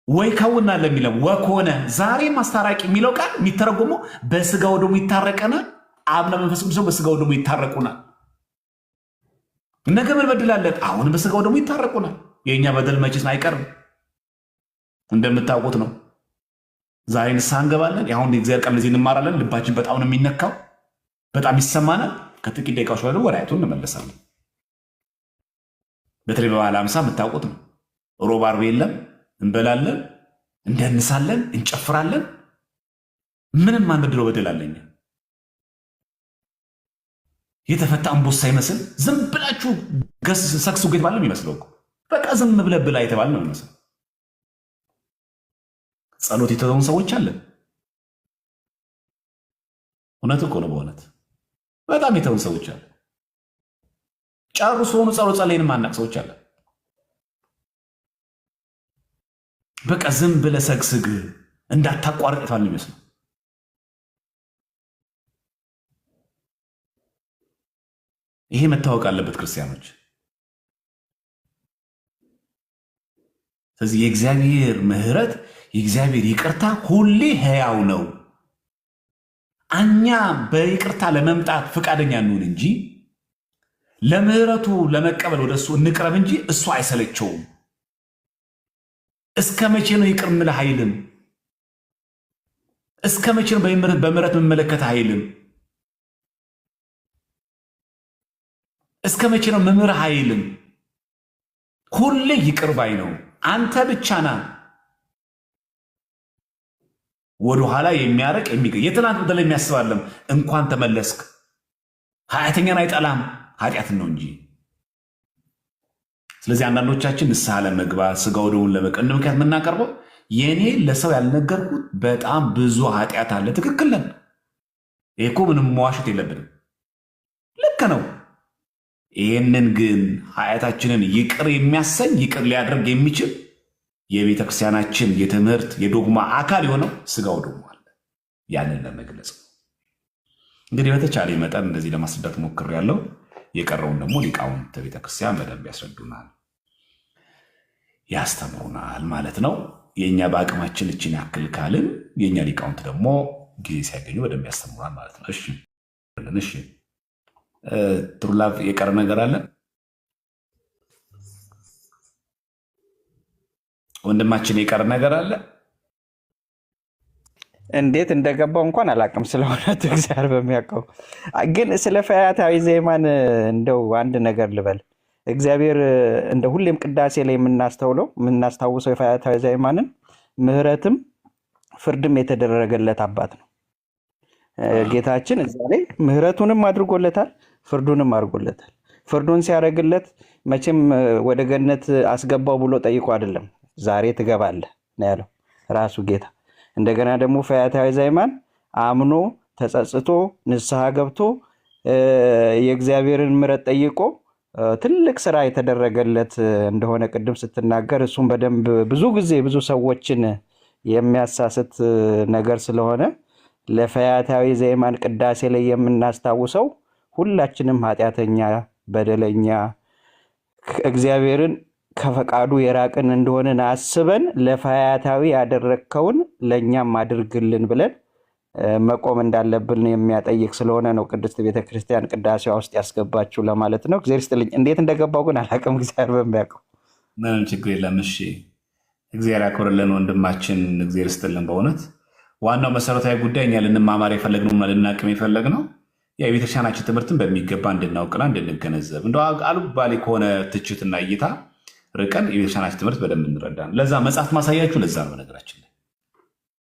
ወይ ከውና ለሚለው ወኮነ ዛሬም አስታራቂ የሚለው ቃል የሚተረጎመው በስጋው ደሙ ይታረቀናል። አብና መንፈስ ቅዱስ በስጋው ደሙ ይታረቁናል። ነገ ምን በድላለን? አሁን በስጋው ደሙ ይታረቁናል። የእኛ በደል መቼስ አይቀርም፣ እንደምታውቁት ነው። ዛሬ ንስሐ እንገባለን። አሁን የእግዚአብሔር ቃል ለዚህ እንማራለን። ልባችን በጣም ነው የሚነካው፣ በጣም ይሰማናል። ከጥቂት ደቂቃዎች በኋላ ወደ አያቱ እንመለሳለን። በተለይ በበዓለ ሃምሳ የምታውቁት ነው። ሮብ ዓርብ የለም፣ እንበላለን፣ እንደንሳለን፣ እንጨፍራለን። ምንም አንበድለው በደል አለኝ። የተፈታ አንበሳ ይመስል ዝም ብላችሁ ሰክሱ ጌት ባለ የሚመስለው በቃ ዝም ብለህ ብላ የተባለ ነው የሚመስለው። ጸሎት የተተውን ሰዎች አለን። እውነት እኮ ነው። በእውነት በጣም የተውን ሰዎች አለ። ጨርሶ ሆኑ ጸሎት ጸለይን ማናቅ ሰዎች አለ። በቃ ዝም ብለህ ሰግስግ እንዳታቋርጥ የተባለ ነው የሚመስለው። ይሄ መታወቅ አለበት ክርስቲያኖች። ስለዚህ የእግዚአብሔር ምሕረት የእግዚአብሔር ይቅርታ ሁሌ ሕያው ነው። እኛ በይቅርታ ለመምጣት ፈቃደኛ እንሁን እንጂ ለምሕረቱ ለመቀበል ወደ እሱ እንቅረብ እንጂ እሱ አይሰለቸውም። እስከ መቼ ነው ይቅር ምልህ አይልም። እስከ መቼ ነው በምሕረት መመለከት አይልም። እስከ መቼ ነው መምህርህ አይልም። ሁሌ ይቅር ባይ ነው። አንተ ብቻ ና ወደኋላ የሚያረቅ የትናንት በደል የሚያስባለም እንኳን ተመለስክ። ኃጢአተኛን አይጠላም ኃጢአትን ነው እንጂ። ስለዚህ አንዳንዶቻችን ንስሐ ለመግባት ስጋው ደሙን ለመቀበል ምክንያት የምናቀርበው የኔ ለሰው ያልነገርኩት በጣም ብዙ ኃጢአት አለ። ትክክል ነን። ይሄ እኮ ምንም መዋሸት የለብንም። ልክ ነው። ይህንን ግን ኃጢአታችንን ይቅር የሚያሰኝ ይቅር ሊያደርግ የሚችል የቤተ ክርስቲያናችን የትምህርት የዶግማ አካል የሆነው ስጋው ደሙ አለ። ያንን ለመግለጽ እንግዲህ በተቻለ መጠን እንደዚህ ለማስረዳት ሞክሬያለሁ። የቀረውን ደግሞ ሊቃውንተ ቤተክርስቲያን በደንብ ያስረዱናል፣ ያስተምሩናል ማለት ነው። የእኛ በአቅማችን እችን ያክል ካልን የእኛ ሊቃውንት ደግሞ ጊዜ ሲያገኙ በደንብ ያስተምሩናል ማለት ነው። እሺ ትሩላቭ የቀረ ነገር አለ? ወንድማችን የቀረ ነገር አለ? እንዴት እንደገባው እንኳን አላውቅም። ስለሆነቱ እግዚአብሔር በሚያውቀው ግን ስለ ፈያታዊ ዜማን እንደው አንድ ነገር ልበል። እግዚአብሔር እንደ ሁሌም ቅዳሴ ላይ የምናስታውሰው የፈያታዊ ዜማንን ምሕረትም ፍርድም የተደረገለት አባት ነው። ጌታችን እዛ ላይ ምሕረቱንም አድርጎለታል፣ ፍርዱንም አድርጎለታል። ፍርዱን ሲያደርግለት መቼም ወደ ገነት አስገባው ብሎ ጠይቆ አይደለም፣ ዛሬ ትገባለህ ነው ያለው ራሱ ጌታ። እንደገና ደግሞ ፈያታዊ ዜማን አምኖ ተጸጽቶ ንስሐ ገብቶ የእግዚአብሔርን ምሕረት ጠይቆ ትልቅ ስራ የተደረገለት እንደሆነ ቅድም ስትናገር እሱም በደንብ ብዙ ጊዜ ብዙ ሰዎችን የሚያሳስት ነገር ስለሆነ ለፈያታዊ ዜማን ቅዳሴ ላይ የምናስታውሰው ሁላችንም ኃጢአተኛ በደለኛ እግዚአብሔርን ከፈቃዱ የራቅን እንደሆነን አስበን ለፈያታዊ ያደረግከውን ለእኛም አድርግልን ብለን መቆም እንዳለብን የሚያጠይቅ ስለሆነ ነው ቅድስት ቤተክርስቲያን ቅዳሴዋ ውስጥ ያስገባችሁ ለማለት ነው። እግዚአብሔር ይስጥልኝ። እንዴት እንደገባው ግን አላውቅም፣ እግዚአብሔር በሚያውቀው። ምንም ችግር የለም። እሺ እግዚአብሔር ያክብርልን ወንድማችን፣ እግዚአብሔር ይስጥልን። በእውነት ዋናው መሰረታዊ ጉዳይ እኛ ልንማማር የፈለግነው ልናቅም የፈለግነው የቤተክርስቲያናችን ትምህርትን በሚገባ እንድናውቅና እንድንገነዘብ እንደ አሉባሌ ከሆነ ትችትና እይታ ርቀን የቤተክርስቲያናችን ትምህርት በደንብ እንረዳ ነው። ለዛ መጽሐፍ ማሳያችሁ ለዛ ነው። ነገራችን ላይ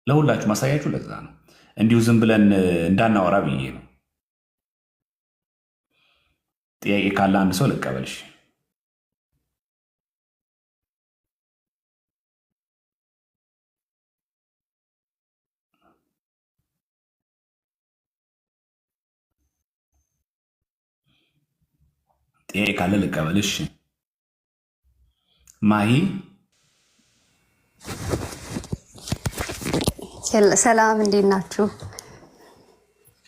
ለሁላችሁ ማሳያችሁ ለዛ ነው። እንዲሁ ዝም ብለን እንዳናወራ ብዬ ነው። ጥያቄ ካለ አንድ ሰው ልቀበልሽ። ጥያቄ ካለ ልቀበልሽ። ማሂ ሰላም፣ እንዴት ናችሁ?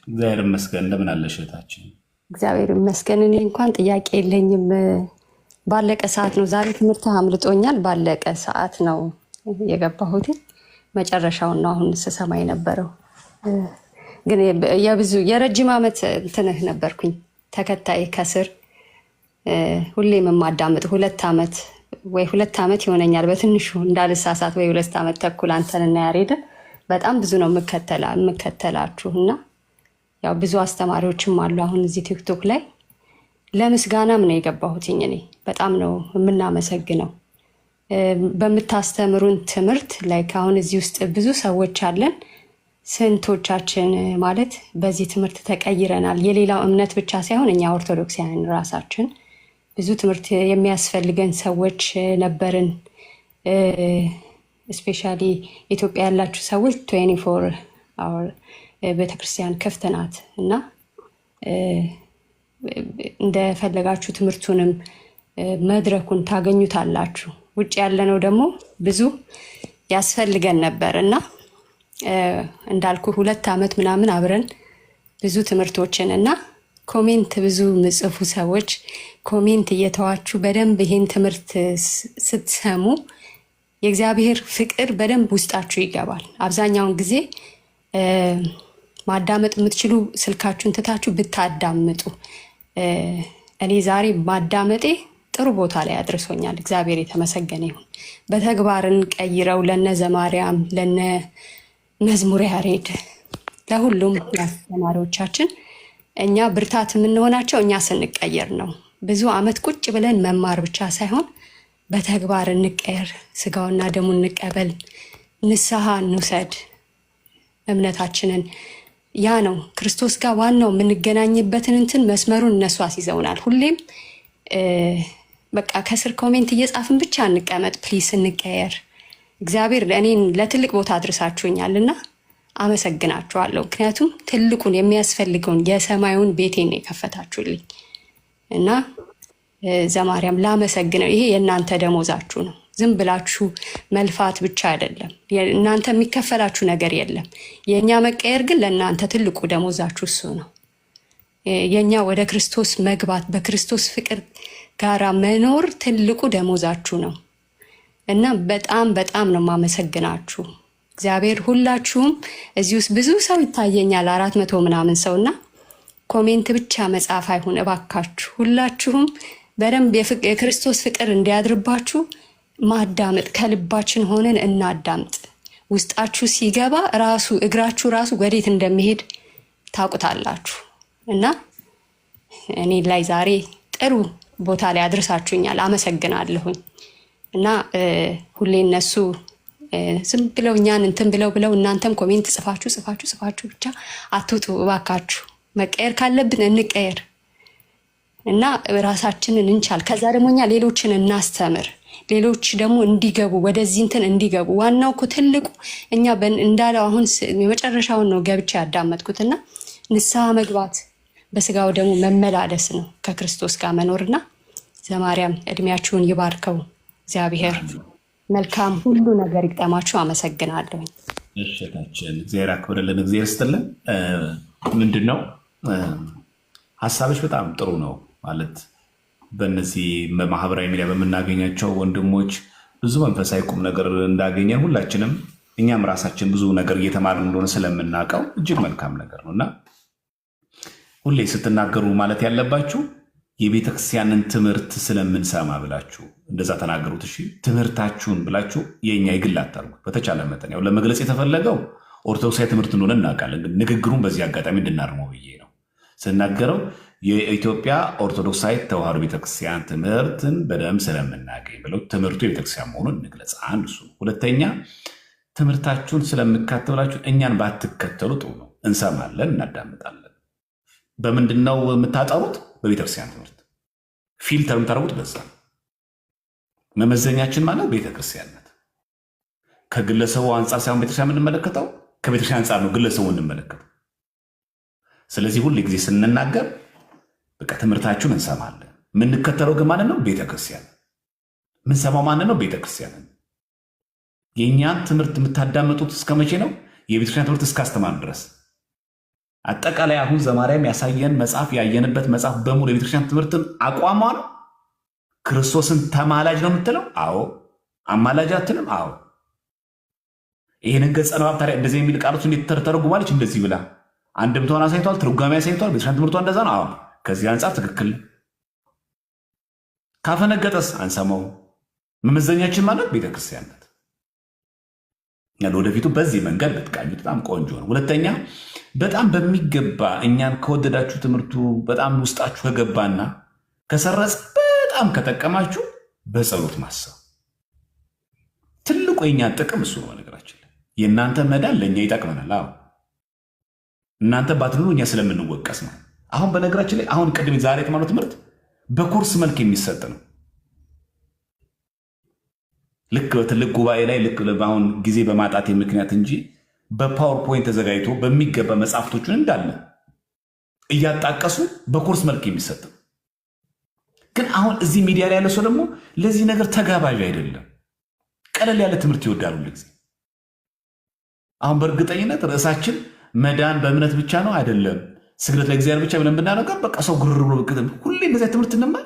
እግዚአብሔር ይመስገን። እንደምን አለሽ እህታችን? እግዚአብሔር ይመስገን። እኔ እንኳን ጥያቄ የለኝም። ባለቀ ሰዓት ነው ዛሬ ትምህርት አምልጦኛል። ባለቀ ሰዓት ነው የገባሁት። መጨረሻውን ነው አሁን ስሰማ የነበረው። ግን የረጅም ዓመት እንትንህ ነበርኩኝ ተከታይ ከስር ሁሌም የማዳምጥ 2 ዓመት ወይ 2 ዓመት ይሆነኛል በትንሹ እንዳልሳሳት፣ ወይ 2 ዓመት ተኩል አንተንና ያሬድን በጣም ብዙ ነው የምከተላችሁ እና ያው ብዙ አስተማሪዎችም አሉ አሁን እዚህ ቲክቶክ ላይ። ለምስጋናም ነው የገባሁትኝ። እኔ በጣም ነው የምናመሰግነው በምታስተምሩን ትምህርት ላይ። አሁን እዚህ ውስጥ ብዙ ሰዎች አለን። ስንቶቻችን ማለት በዚህ ትምህርት ተቀይረናል። የሌላው እምነት ብቻ ሳይሆን እኛ ኦርቶዶክሳውያን ራሳችን ብዙ ትምህርት የሚያስፈልገን ሰዎች ነበርን። እስፔሻሊ ኢትዮጵያ ያላችሁ ሰዎች 24 አወር ቤተክርስቲያን ክፍት ናት እና እንደፈለጋችሁ ትምህርቱንም መድረኩን ታገኙታላችሁ። ውጭ ያለነው ደግሞ ብዙ ያስፈልገን ነበር እና እንዳልኩ 2 ዓመት ምናምን አብረን ብዙ ትምህርቶችን እና ኮሜንት ብዙ ምጽፉ ሰዎች ኮሜንት እየተዋችሁ በደንብ ይሄን ትምህርት ስትሰሙ የእግዚአብሔር ፍቅር በደንብ ውስጣችሁ ይገባል። አብዛኛውን ጊዜ ማዳመጥ የምትችሉ ስልካችሁን ትታችሁ ብታዳምጡ። እኔ ዛሬ ማዳመጤ ጥሩ ቦታ ላይ አድርሶኛል። እግዚአብሔር የተመሰገነ ይሁን። በተግባርን ቀይረው ለነ ዘማርያም ለነ መዝሙር ያሬድ ለሁሉም አስተማሪዎቻችን እኛ ብርታት የምንሆናቸው እኛ ስንቀየር ነው። ብዙ ዓመት ቁጭ ብለን መማር ብቻ ሳይሆን በተግባር እንቀየር፣ ስጋውና ደሙ እንቀበል፣ ንስሐ እንውሰድ እምነታችንን። ያ ነው ክርስቶስ ጋር ዋናው የምንገናኝበትን እንትን መስመሩን እነሱ አስይዘውናል። ሁሌም በቃ ከስር ኮሜንት እየጻፍን ብቻ እንቀመጥ፣ ፕሊስ እንቀየር። እግዚአብሔር እኔን ለትልቅ ቦታ አድርሳችሁኛልና አመሰግናችኋለሁ። ምክንያቱም ትልቁን የሚያስፈልገውን የሰማዩን ቤቴን የከፈታችሁልኝ እና ዘማርያም ላመሰግነው። ይሄ የእናንተ ደሞዛችሁ ነው። ዝም ብላችሁ መልፋት ብቻ አይደለም። እናንተ የሚከፈላችሁ ነገር የለም። የእኛ መቀየር ግን ለእናንተ ትልቁ ደሞዛችሁ እሱ ነው። የኛ ወደ ክርስቶስ መግባት በክርስቶስ ፍቅር ጋራ መኖር ትልቁ ደሞዛችሁ ነው እና በጣም በጣም ነው ማመሰግናችሁ። እግዚአብሔር ሁላችሁም እዚህ ውስጥ ብዙ ሰው ይታየኛል 400 ምናምን ሰውና ኮሜንት ብቻ መጻፍ አይሁን እባካችሁ። ሁላችሁም በደንብ የክርስቶስ ፍቅር እንዲያድርባችሁ ማዳመጥ ከልባችን ሆነን እናዳምጥ። ውስጣችሁ ሲገባ ራሱ እግራችሁ ራሱ ወዴት እንደሚሄድ ታውቁታላችሁ እና እኔ ላይ ዛሬ ጥሩ ቦታ ላይ አድርሳችሁኛል። አመሰግናለሁኝ እና ሁሌ እነሱ ዝም ብለው እኛን እንትን ብለው እናንተም ኮሜንት ጽፋችሁ ብቻ አትውጡ እባካችሁ። መቀየር ካለብን እንቀየር እና ራሳችንን እንቻል። ከዛ ደግሞ እኛ ሌሎችን እናስተምር፣ ሌሎች ደግሞ እንዲገቡ ወደዚህ እንትን እንዲገቡ። ዋናው እኮ ትልቁ እኛ እንዳለው አሁን የመጨረሻውን ነው ገብቼ ያዳመጥኩትና ንስሐ መግባት በስጋው ደግሞ መመላለስ ነው ከክርስቶስ ጋር መኖርና ዘማርያም እድሜያችሁን ይባርከው እግዚአብሔር። መልካም ሁሉ ነገር ይቅጠማችሁ። አመሰግናለሁ። እሽታችን እግዚአብሔር አክብርልን፣ እግዚአብሔር ይስጥልን። ምንድነው ሀሳብሽ በጣም ጥሩ ነው ማለት በእነዚህ በማህበራዊ ሚዲያ በምናገኛቸው ወንድሞች ብዙ መንፈሳዊ ቁም ነገር እንዳገኘን ሁላችንም እኛም ራሳችን ብዙ ነገር እየተማርን እንደሆነ ስለምናውቀው እጅግ መልካም ነገር ነው እና ሁሌ ስትናገሩ ማለት ያለባችሁ የቤተክርስቲያንን ትምህርት ስለምንሰማ ብላችሁ እንደዛ ተናገሩት። እሺ ትምህርታችሁን ብላችሁ የኛ የግል አታርጉት። በተቻለ መጠን ያው ለመግለጽ የተፈለገው ኦርቶዶክሳዊ ትምህርት እንደሆነ እናውቃለን። ግን ንግግሩን በዚህ አጋጣሚ እንድናርመው ብዬ ነው ስናገረው። የኢትዮጵያ ኦርቶዶክሳዊ ተዋሕዶ ቤተክርስቲያን ትምህርትን በደንብ ስለምናገኝ ብለው ትምህርቱ የቤተክርስቲያን መሆኑን እንግለጽ። አንድ እሱ። ሁለተኛ ትምህርታችሁን ስለምካተላችሁ እኛን ባትከተሉ ጥሩ ነው። እንሰማለን፣ እናዳምጣለን። በምንድን ነው የምታጠሩት? በቤተክርስቲያን ትምህርት ፊልተር የምታደርጉት በዛ። መመዘኛችን ማለት ቤተክርስቲያን ናት። ከግለሰቡ አንጻር ሳይሆን ቤተክርስቲያን የምንመለከተው ከቤተክርስቲያን አንጻር ነው ግለሰቡ እንመለከተው። ስለዚህ ሁሉ ጊዜ ስንናገር በቃ ትምህርታችሁን እንሰማለን። የምንከተለው ግን ማንን ነው? ቤተክርስቲያን። የምንሰማው ማንን ነው? ቤተክርስቲያንን። የእኛን ትምህርት የምታዳምጡት እስከ መቼ ነው? የቤተክርስቲያን ትምህርት እስካስተማር ድረስ። አጠቃላይ አሁን ዘማርያም ያሳየን መጽሐፍ ያየንበት መጽሐፍ በሙሉ የቤተክርስቲያን ትምህርትን አቋሟ ነው። ክርስቶስን ተማላጅ ነው የምትለው? አዎ። አማላጅ አትልም? አዎ። ይህንን ገጸ ንባብ ታዲያ እንደዚህ የሚል ቃሎች እንዴት ተተረጉማለች? እንደዚህ ብላ አንድምታውን አሳይቷል፣ ትርጓሜ አሳይቷል። ቤተክርስቲያን ትምህርቷ እንደዛ ነው። አዎ። ከዚህ አንጻር ትክክል። ካፈነገጠስ አንሰማው። መመዘኛችን ማለት ቤተክርስቲያን ናት። ወደፊቱ በዚህ መንገድ ብትቃኙ በጣም ቆንጆ ነው። ሁለተኛ በጣም በሚገባ እኛን ከወደዳችሁ ትምህርቱ በጣም ውስጣችሁ ከገባና ከሰረጽ በጣም ከጠቀማችሁ በጸሎት ማሰብ ትልቁ የኛ ጥቅም እሱ ነው። ነገራችን የእናንተ መዳን ለእኛ ይጠቅመናል። አዎ እናንተ ባትኖሩ እኛ ስለምንወቀስ ነው። አሁን በነገራችን ላይ አሁን ቅድም ዛሬ የተማረው ትምህርት በኮርስ መልክ የሚሰጥ ነው። ልክ በትልቅ ጉባኤ ላይ ልክ አሁን ጊዜ በማጣት ምክንያት እንጂ በፓወርፖይንት ተዘጋጅቶ በሚገባ መጽሐፍቶቹን እንዳለ እያጣቀሱ በኮርስ መልክ የሚሰጥ ነው። ግን አሁን እዚህ ሚዲያ ላይ ያለ ሰው ደግሞ ለዚህ ነገር ተጋባዥ አይደለም። ቀለል ያለ ትምህርት ይወዳሉ ጊዜ። አሁን በእርግጠኝነት ርዕሳችን መዳን በእምነት ብቻ ነው አይደለም፣ ስግደት ለእግዚአብሔር ብቻ ብለን ብናነገር በቃ ሰው ግርር ብሎ ሁሌ እንደዚያ ትምህርት እንማር።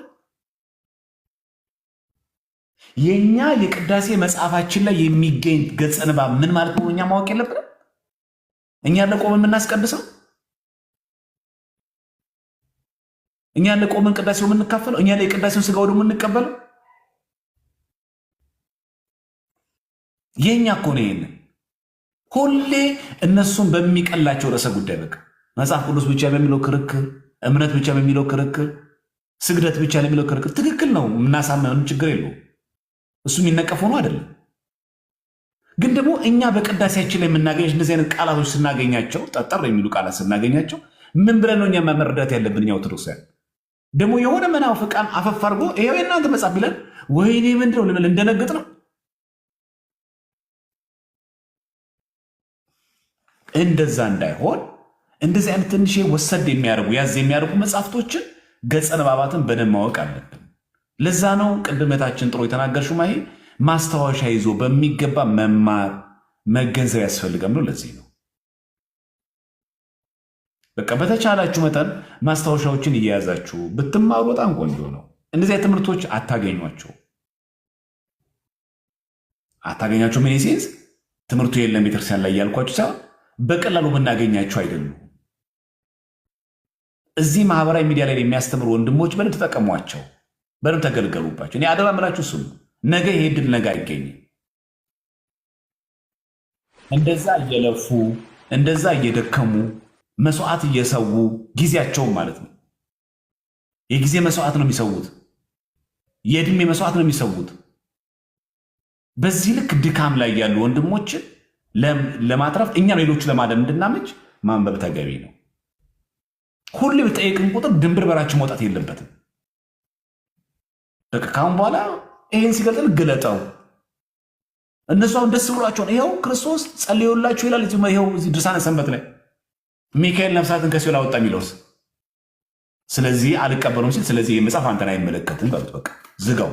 የኛ የቅዳሴ መጽሐፋችን ላይ የሚገኝ ገጸ ንባብ ምን ማለት ነው? እኛ ማወቅ የለብንም። እኛ ለቆመን የምናስቀድሰው፣ እኛ ለቆመን ቅዳሴው የምንካፈለው፣ እኛ ለቅዳሴውን ስጋው ደግሞ የምንቀበለው የኛ እኮ ነው። ይሄን ሁሌ እነሱን በሚቀላቸው ርዕሰ ጉዳይ በቃ መጽሐፍ ቅዱስ ብቻ በሚለው ክርክር፣ እምነት ብቻ በሚለው ክርክር፣ ስግደት ብቻ በሚለው ክርክር ትክክል ነው። የምናሳምነው ችግር የለውም። እሱ የሚነቀፍ ሆኖ አይደለም። ግን ደግሞ እኛ በቅዳሴያችን ላይ የምናገኘው እንደዚህ አይነት ቃላቶች ስናገኛቸው፣ ጠጠር የሚሉ ቃላት ስናገኛቸው ምን ብለን ነው እኛ መረዳት ያለብን? እኛ ኦርቶዶክሳውያን ደግሞ የሆነ መናፍቃን አፈፍ አድርጎ ይኸው የእናንተ መጽሐፍ ቢለን ወይኔ ምንድን ነው ልንል እንደነግጥ ነው። እንደዛ እንዳይሆን እንደዚህ አይነት ትንሽ ወሰድ የሚያደርጉ ያዝ የሚያደርጉ መጽሐፍቶችን ገጸ ንባባትን በደንብ ማወቅ አለብን። ለዛ ነው ቅድመታችን ጥሩ የተናገርሽው ማሂ ማስታወሻ ይዞ በሚገባ መማር መገንዘብ ያስፈልጋል ነው። ለዚህ ነው በቃ በተቻላችሁ መጠን ማስታወሻዎችን እየያዛችሁ ብትማሩ በጣም ቆንጆ ነው። እንደዚህ አይነት ትምህርቶች አታገኛቸው ምን ሴንስ ትምህርቱ የለም ቤተክርስቲያን ላይ ያልኳችሁ ሳይሆን በቀላሉ ብናገኛቸው አይደሉም። እዚህ ማህበራዊ ሚዲያ ላይ የሚያስተምሩ ወንድሞች በደንብ ተጠቀሟቸው፣ በደንብ ተገልገሉባቸው። እኔ አደራ ምላችሁ እሱም ነገ ይሄ ድል ነገ አይገኝም። እንደዛ እየለፉ እንደዛ እየደከሙ መስዋዕት እየሰዉ ጊዜያቸውን ማለት ነው። የጊዜ መስዋዕት ነው የሚሰዉት፣ የእድሜ መስዋዕት ነው የሚሰዉት። በዚህ ልክ ድካም ላይ ያሉ ወንድሞችን ለማትረፍ እኛም ሌሎቹ ለማዳን እንድናመች ማንበብ ተገቢ ነው። ሁሌ በጠየቅን ቁጥር ድንብር በራችን መውጣት የለበትም። በቃ ካሁን በኋላ ይሄን ሲገልጥል ግለጠው። እነሱ አሁን ደስ ብሏቸውን ይኸው ክርስቶስ ጸልዮላችሁ ይላል። ይኸው እዚህ ድርሳነ ሰንበት ላይ ሚካኤል ነፍሳትን ከሲኦል አወጣ የሚለውስ ስለዚህ አልቀበለውም ሲል ስለዚህ የመጽሐፍ አንተን አይመለከትም በሉት። በቃ ዝጋው።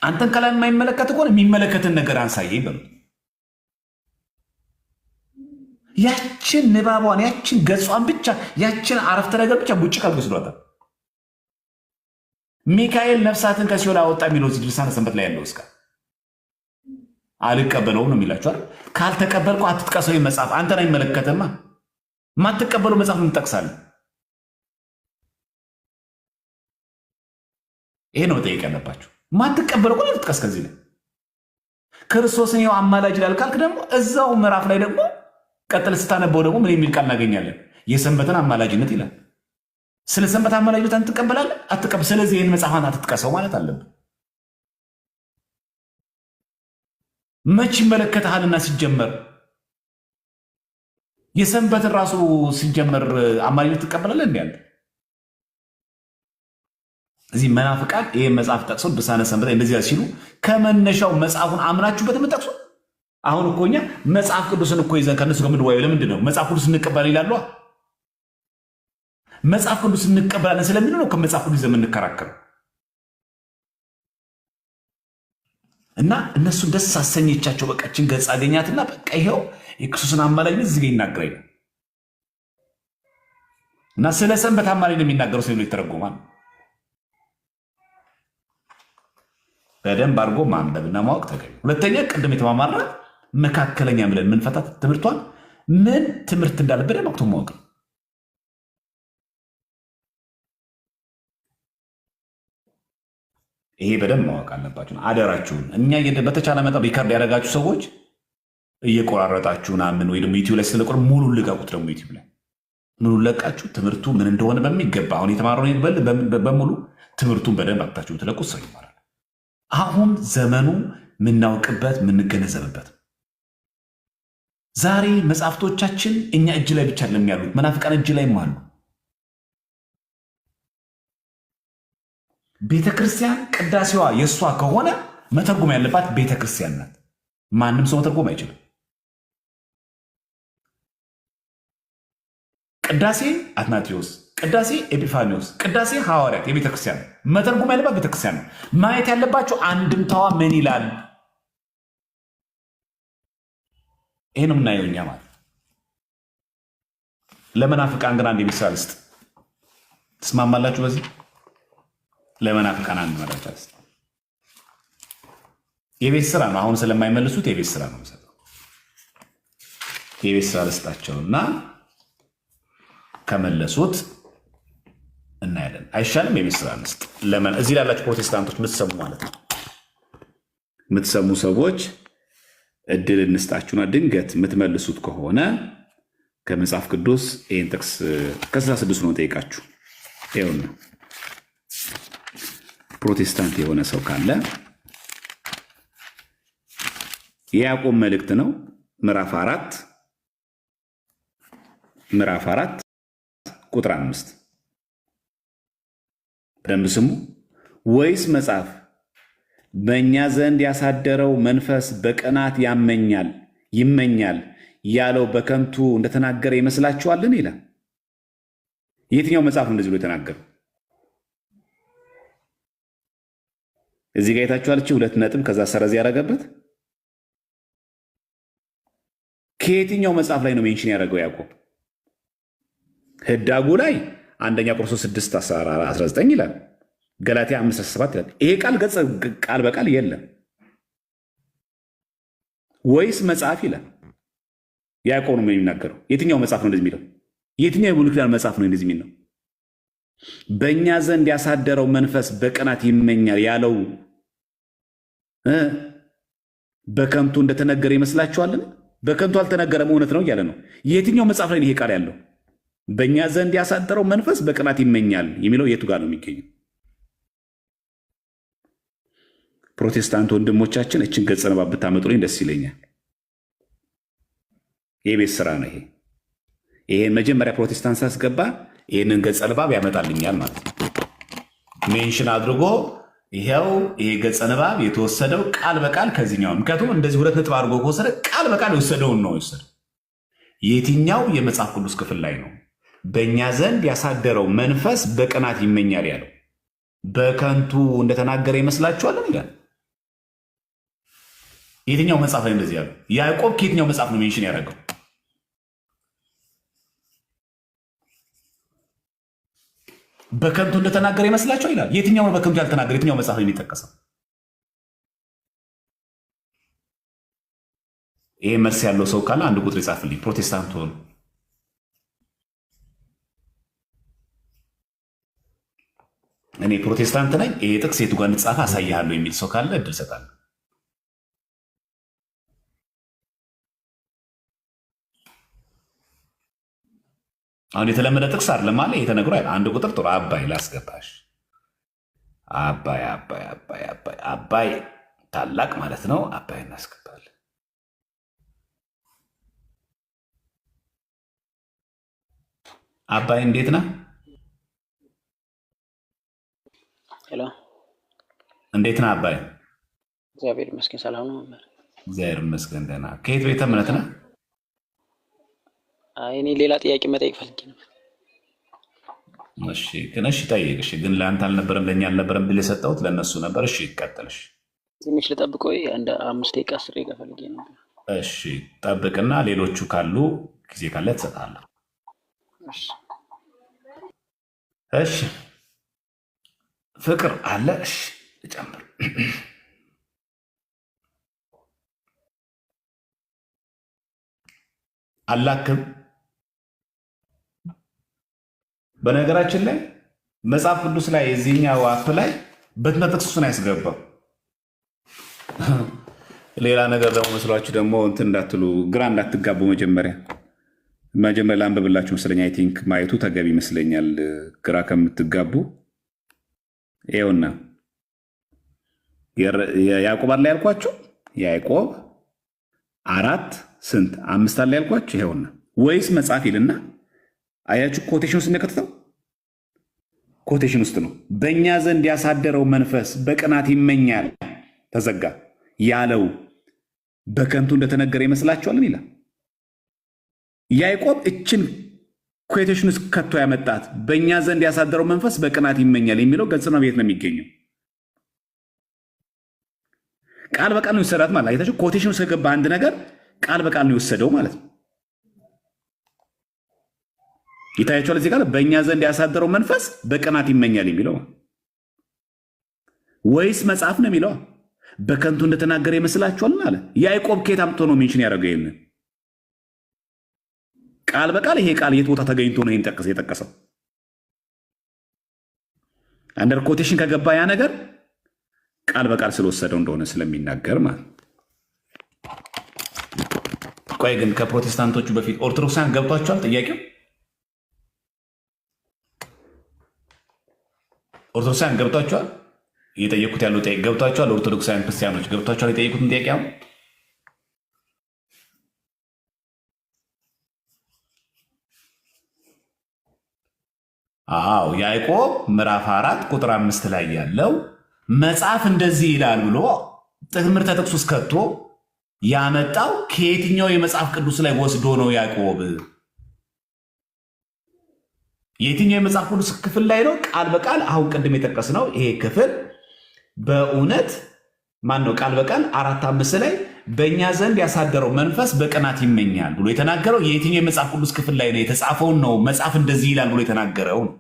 አንተን ከላይ የማይመለከት ከሆነ የሚመለከትን ነገር አንሳይ በሉት። ያችን ንባቧን ያችን ገጿን ብቻ ያችን አረፍተ ነገር ብቻ ቡጭ ካልወስዷታል። ሚካኤል ነፍሳትን ከሲኦል አወጣ የሚለው እዚህ ድርሳነ ሰንበት ላይ ያለው እስከ አልቀበለውም ነው የሚላችኋል። ካልተቀበልኩ አትጥቀሰው መጽሐፍ አንተን አይመለከትማ። ማትቀበለው መጽሐፍ ምን ትጠቅሳለህ? ይሄ ነው መጠየቅ ያለባችሁ። ማትቀበለው እኮ ልትጥቀስ። ከዚህ ላይ ክርስቶስን ይኸው አማላጅ ይላል ካልክ ደግሞ እዛው ምዕራፍ ላይ ደግሞ ቀጥል ስታነበው ደግሞ ምን የሚል ቃል እናገኛለን? የሰንበትን አማላጅነት ይላል። ስለ ሰንበት አማላጅነት አንተ ትቀበላለህ? አትቀበል። ስለዚህ ይህን መጽሐፍን አትጥቀሰው ማለት አለብን። መች ይመለከትሃልና ሲጀመር የሰንበትን ራሱ ሲጀመር አማላጅነት ትቀበላለህ? እንዲ ያለ እዚህ መናፍቃን ይህን መጽሐፍ ጠቅሰው ድርሳነ ሰንበት እንደዚህ ሲሉ ከመነሻው መጽሐፉን አምናችሁበት የምጠቅሱ። አሁን እኮ እኛ መጽሐፍ ቅዱስን እኮ ይዘን ከነሱ ጋር ምንድዋዩ ለምንድን ነው? መጽሐፍ ቅዱስ እንቀበል ይላሉ። መጽሐፍ ቅዱስ እንቀበላለን ስለሚሉ ነው ከመጽሐፍ ቅዱስ ይዘን የምንከራከረው። እና እነሱን ደስ አሰኘቻቸው። በቃችን ገጽ አገኛትና በቃ ይኸው የክርስቶስን አማላጅነት እዚህ ጋር ይናገራል። እና ስለ ሰንበት አማላጅነት የሚናገረው ስለሚሉ ይተረጎማል። በደንብ አድርጎ ማንበብና ማወቅ ተገቢ። ሁለተኛ ቅድም የተማማራ መካከለኛ ብለን ምንፈታት ትምህርቷን ምን ትምህርት እንዳለ በደንብ ወቅቱ ማወቅ ነው። ይሄ በደንብ ማወቅ አለባችሁ። አደራችሁን እኛ በተቻለ መጠን ሪከርድ ያደረጋችሁ ሰዎች እየቆራረጣችሁና ምን ወይ ደግሞ ዩቲዩብ ላይ ስለቆር ሙሉ ልቀቁት። ደግሞ ዩቲዩብ ላይ ሙሉ ለቃችሁ ትምህርቱ ምን እንደሆነ በሚገባ አሁን የተማረውን በሙሉ ትምህርቱን በደንብ አቅታችሁ ትለቁት ሰው ይማራል። አሁን ዘመኑ የምናውቅበት የምንገነዘብበት። ዛሬ መጽሐፍቶቻችን እኛ እጅ ላይ ብቻ ያሉት መናፍቃን እጅ ላይም አሉ። ቤተክርስቲያን ቅዳሴዋ የእሷ ከሆነ መተርጎም ያለባት ቤተክርስቲያን ናት። ማንም ሰው መተርጎም አይችልም። ቅዳሴ አትናቴዎስ፣ ቅዳሴ ኤጲፋኒዎስ፣ ቅዳሴ ሐዋርያት የቤተክርስቲያን መተርጎም ያለባት ቤተክርስቲያን ነው። ማየት ያለባቸው አንድምታዋ ምን ይላል? ይህን የምናየው እኛ ማለት። ለመናፍቃን ግን አንድ የቤት ስራ ልስጥ። ትስማማላችሁ በዚህ? ለመናፍቃን አንድ መረጃ ልስጥ። የቤት ስራ ነው። አሁን ስለማይመልሱት የቤት ስራ ነው የምሰጠው። የቤት ስራ ልስጣቸውና ከመለሱት እናያለን። አይሻልም? የቤት ስራ ልስጥ። እዚህ ላላችሁ ፕሮቴስታንቶች የምትሰሙ ማለት ነው የምትሰሙ ሰዎች እድል እንስጣችሁና ድንገት የምትመልሱት ከሆነ ከመጽሐፍ ቅዱስ ይህን ጥቅስ ከ66 ነው ጠይቃችሁ። ይኸውና ፕሮቴስታንት የሆነ ሰው ካለ የያዕቆብ መልእክት ነው ምዕራፍ 4 ቁጥር 5 በደንብ ስሙ። ወይስ መጽሐፍ በእኛ ዘንድ ያሳደረው መንፈስ በቅናት ይመኛል ያለው በከንቱ እንደተናገረ ይመስላችኋልን? ይላል። የትኛው መጽሐፍ እንደዚህ ብሎ የተናገረው? እዚህ ጋር የታችኋለች 2 ነጥብ ከዛ ሰረዝ ያደረገበት ከየትኛው መጽሐፍ ላይ ነው ሜንሽን ያደረገው ያዕቆብ? ህዳጉ ላይ አንደኛ ቆሮንቶስ 6:19 ይላል፣ ገላትያ 5:7 ይላል። ይሄ ቃል በቃል የለም ወይስ መጽሐፍ ይላል። ያዕቆብ ነው የሚናገረው። የትኛው መጽሐፍ ነው እንደዚህ የሚለው? የትኛው የብሉይ ኪዳን መጽሐፍ ነው እንደዚህ የሚለው? በእኛ ዘንድ ያሳደረው መንፈስ በቅናት ይመኛል ያለው በከንቱ እንደተነገረ ይመስላችኋልን? በከንቱ አልተነገረም፣ እውነት ነው እያለ ነው። የትኛው መጽሐፍ ላይ ይሄ ቃል ያለው? በእኛ ዘንድ ያሳደረው መንፈስ በቅናት ይመኛል የሚለው የቱ ጋር ነው የሚገኘው? ፕሮቴስታንት ወንድሞቻችን እችን ገጸ ንባብ ብታመጡልኝ ደስ ይለኛል። የቤት ስራ ነው ይሄ። ይሄን መጀመሪያ ፕሮቴስታንት ሳስገባ ይህንን ገጸ ንባብ ያመጣልኛል ማለት ነው። ሜንሽን አድርጎ ይሄው ይሄ ገጸ ንባብ የተወሰደው ቃል በቃል ከዚህኛው። ምክንያቱም እንደዚህ 2 ነጥብ አድርጎ ከወሰደ ቃል በቃል የወሰደውን ነው የወሰደው። የትኛው የመጽሐፍ ቅዱስ ክፍል ላይ ነው በእኛ ዘንድ ያሳደረው መንፈስ በቅናት ይመኛል ያለው? በከንቱ እንደተናገረ ይመስላችኋልን ይላል። የትኛው መጽሐፍ ላይ እንደዚህ ያለው? ያዕቆብ ከየትኛው መጽሐፍ ነው ሜንሽን ያደረገው? በከንቱ እንደተናገረ ይመስላችኋል ይላል። የትኛው ነው በከንቱ ያልተናገረ? የትኛው መጽሐፍ ላይ የሚጠቀሰው? ይሄ መልስ ያለው ሰው ካለ አንድ ቁጥር ይጻፍልኝ። ፕሮቴስታንት ሆኑ እኔ ፕሮቴስታንት ነኝ፣ ይሄ ጥቅስ የቱ ጋር እንደተጻፈ አሳይሃለሁ የሚል ሰው ካለ እድል እሰጣለሁ። አሁን የተለመደ ጥቅስ አይደለም አለ የተነግሮ አንድ ቁጥር ጥሩ። አባይ ላስገባሽ። አባይ አባይ አባይ አባይ አባይ ታላቅ ማለት ነው። አባይ እናስገባለን። አባይ እንዴት ነህ? ሄሎ፣ እንዴት ነህ አባይ? እግዚአብሔር ይመስገን ሰላም ነው። እግዚአብሔር ይመስገን ደህና። ከየት ቤተ እምነት ነህ? እኔ ሌላ ጥያቄ መጠየቅ ፈልጌ ነበር። እሺ ግን እሺ ጠይቅ። እሺ ግን ለአንተ አልነበረም ለእኛ አልነበረም ብል የሰጠሁት ለእነሱ ነበር። እሺ ይቀጥልሽ። ትንሽ ልጠብቅ ወይ? አንድ 5 ደቂቃ 10 ደቂቃ ፈልጌ ነበር። እሺ ጠብቅና ሌሎቹ ካሉ ጊዜ ካለ ትሰጣለህ። እሺ ፍቅር አለ። እሺ ልጨምር። አላክም። በነገራችን ላይ መጽሐፍ ቅዱስ ላይ የዚህኛው አፍ ላይ በትመጥቅሱን ያስገባው ሌላ ነገር ደግሞ መስሏችሁ ደግሞ እንትን እንዳትሉ ግራ እንዳትጋቡ መጀመሪያ ላንብብላችሁ መሰለኝ። አይ ቲንክ ማየቱ ተገቢ ይመስለኛል ግራ ከምትጋቡ። ይኸውና ያዕቆብ አለ ያልኳችሁ ያዕቆብ 4:5 አለ ያልኳችሁ ይኸውና። ወይስ መጽሐፍ ይልና አያችሁ፣ ኮቴሽን ውስጥ እንደከተተው ኮቴሽን ውስጥ ነው። በእኛ ዘንድ ያሳደረው መንፈስ በቅናት ይመኛል ተዘጋ ያለው በከንቱ እንደተነገረ ይመስላችኋልን ይላል። ያዕቆብ እችን ኮቴሽን ውስጥ ከቶ ያመጣት በእኛ ዘንድ ያሳደረው መንፈስ በቅናት ይመኛል የሚለው ገጽ ነው። ቤት ነው የሚገኘው። ቃል በቃል ነው የወሰዳት ማለት አይታችሁ። ኮቴሽን ውስጥ ከገባ አንድ ነገር ቃል በቃል ነው የወሰደው ማለት ነው። ይታያችኋል። እዚህ ጋር በእኛ ዘንድ ያሳደረው መንፈስ በቅናት ይመኛል የሚለው ወይስ መጽሐፍ ነው የሚለው? በከንቱ እንደተናገረ ይመስላችኋል አለ ያዕቆብ። ከየት አምጥቶ ነው ሜንሽን ያደረገው? ይሄንን ቃል በቃል ይሄ ቃል የት ቦታ ተገኝቶ ነው ይሄን የጠቀሰው? አንደር ኮቴሽን ከገባ ያ ነገር ቃል በቃል ስለወሰደው እንደሆነ ስለሚናገር ማለት። ቆይ ግን ከፕሮቴስታንቶቹ በፊት ኦርቶዶክሳን ገብቷቸዋል? ጥያቄው ኦርቶዶክሳን ገብቷቸዋል? እየጠየቁት ያለው ጥያቄ ገብቷቸዋል? ኦርቶዶክሳውያን ክርስቲያኖች ገብቷቸዋል? የጠየቁትን ጥያቄ አሁን አዎ ያዕቆብ ምዕራፍ 4:5 ላይ ያለው መጽሐፍ እንደዚህ ይላል ብሎ ትምህርተ ጥቅስ ውስጥ ከቶ ያመጣው ከየትኛው የመጽሐፍ ቅዱስ ላይ ወስዶ ነው? ያዕቆብ የትኛው የመጽሐፍ ቅዱስ ክፍል ላይ ነው? ቃል በቃል አሁን ቅድም የጠቀስነው ይሄ ክፍል በእውነት ማን ነው? ቃል በቃል 4:5 ላይ በእኛ ዘንድ ያሳደረው መንፈስ በቅናት ይመኛል ብሎ የተናገረው የየትኛው የመጽሐፍ ቅዱስ ክፍል ላይ ነው? የተጻፈውን ነው። መጽሐፍ እንደዚህ ይላል ብሎ የተናገረው ነው።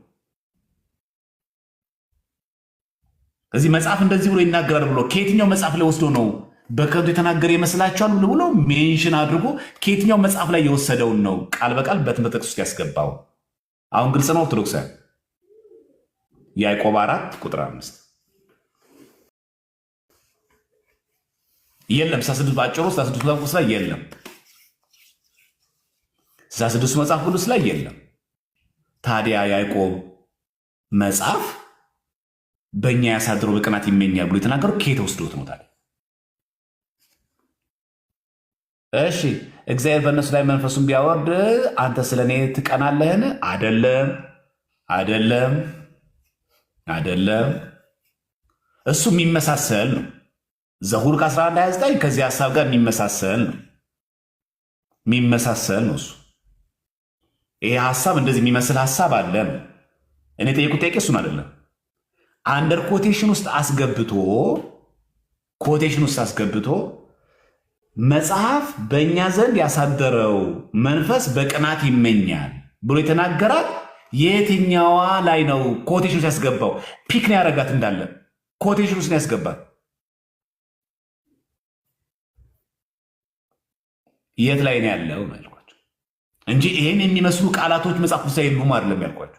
እዚህ መጽሐፍ እንደዚህ ብሎ ይናገራል ብሎ ከየትኛው መጽሐፍ ላይ ወስዶ ነው በከንቱ የተናገረ ይመስላችኋል ብሎ ሜንሽን አድርጎ ከየትኛው መጽሐፍ ላይ የወሰደውን ነው ቃል በቃል በትምህርተ ጥቅስ ውስጥ ያስገባው? አሁን ግልጽ ነው ኦርቶዶክሳውያን። ያዕቆብ 4:5 የለም 66 ባጭሩ 66 መጽሐፍ ቅዱስ ላይ የለም። 66 መጽሐፍ ቅዱስ ላይ የለም። ታዲያ ያዕቆብ መጽሐፍ በእኛ ያሳድረው በቅናት ይመኛል ብሎ የተናገረው ከየት ወስዶት ነው ታዲያ? እሺ እግዚአብሔር በእነሱ ላይ መንፈሱን ቢያወርድ አንተ ስለ እኔ ትቀናለህን? አይደለም። እሱ የሚመሳሰል ነው። ዘኍልቍ 11:29 ከዚህ ሀሳብ ጋር የሚመሳሰል ነው። እሱ ይሄ ሀሳብ እንደዚህ የሚመስል ሀሳብ አለ ነው። እኔ ጠየቁት ጥያቄ እሱን አይደለም። አንደር ኮቴሽን ውስጥ አስገብቶ መጽሐፍ በእኛ ዘንድ ያሳደረው መንፈስ በቅናት ይመኛል ብሎ የተናገራት የትኛዋ ላይ ነው? ኮቴሽን ውስጥ ያስገባው ፒክ ነው ያደረጋት እንዳለ ኮቴሽን ውስጥ ነው ያስገባት። የት ላይ ነው ያለው ነው ያልኳቸው እንጂ ይሄን የሚመስሉ ቃላቶች መጽሐፍ ውስጥ የሉም አይደለም ያልኳቸው።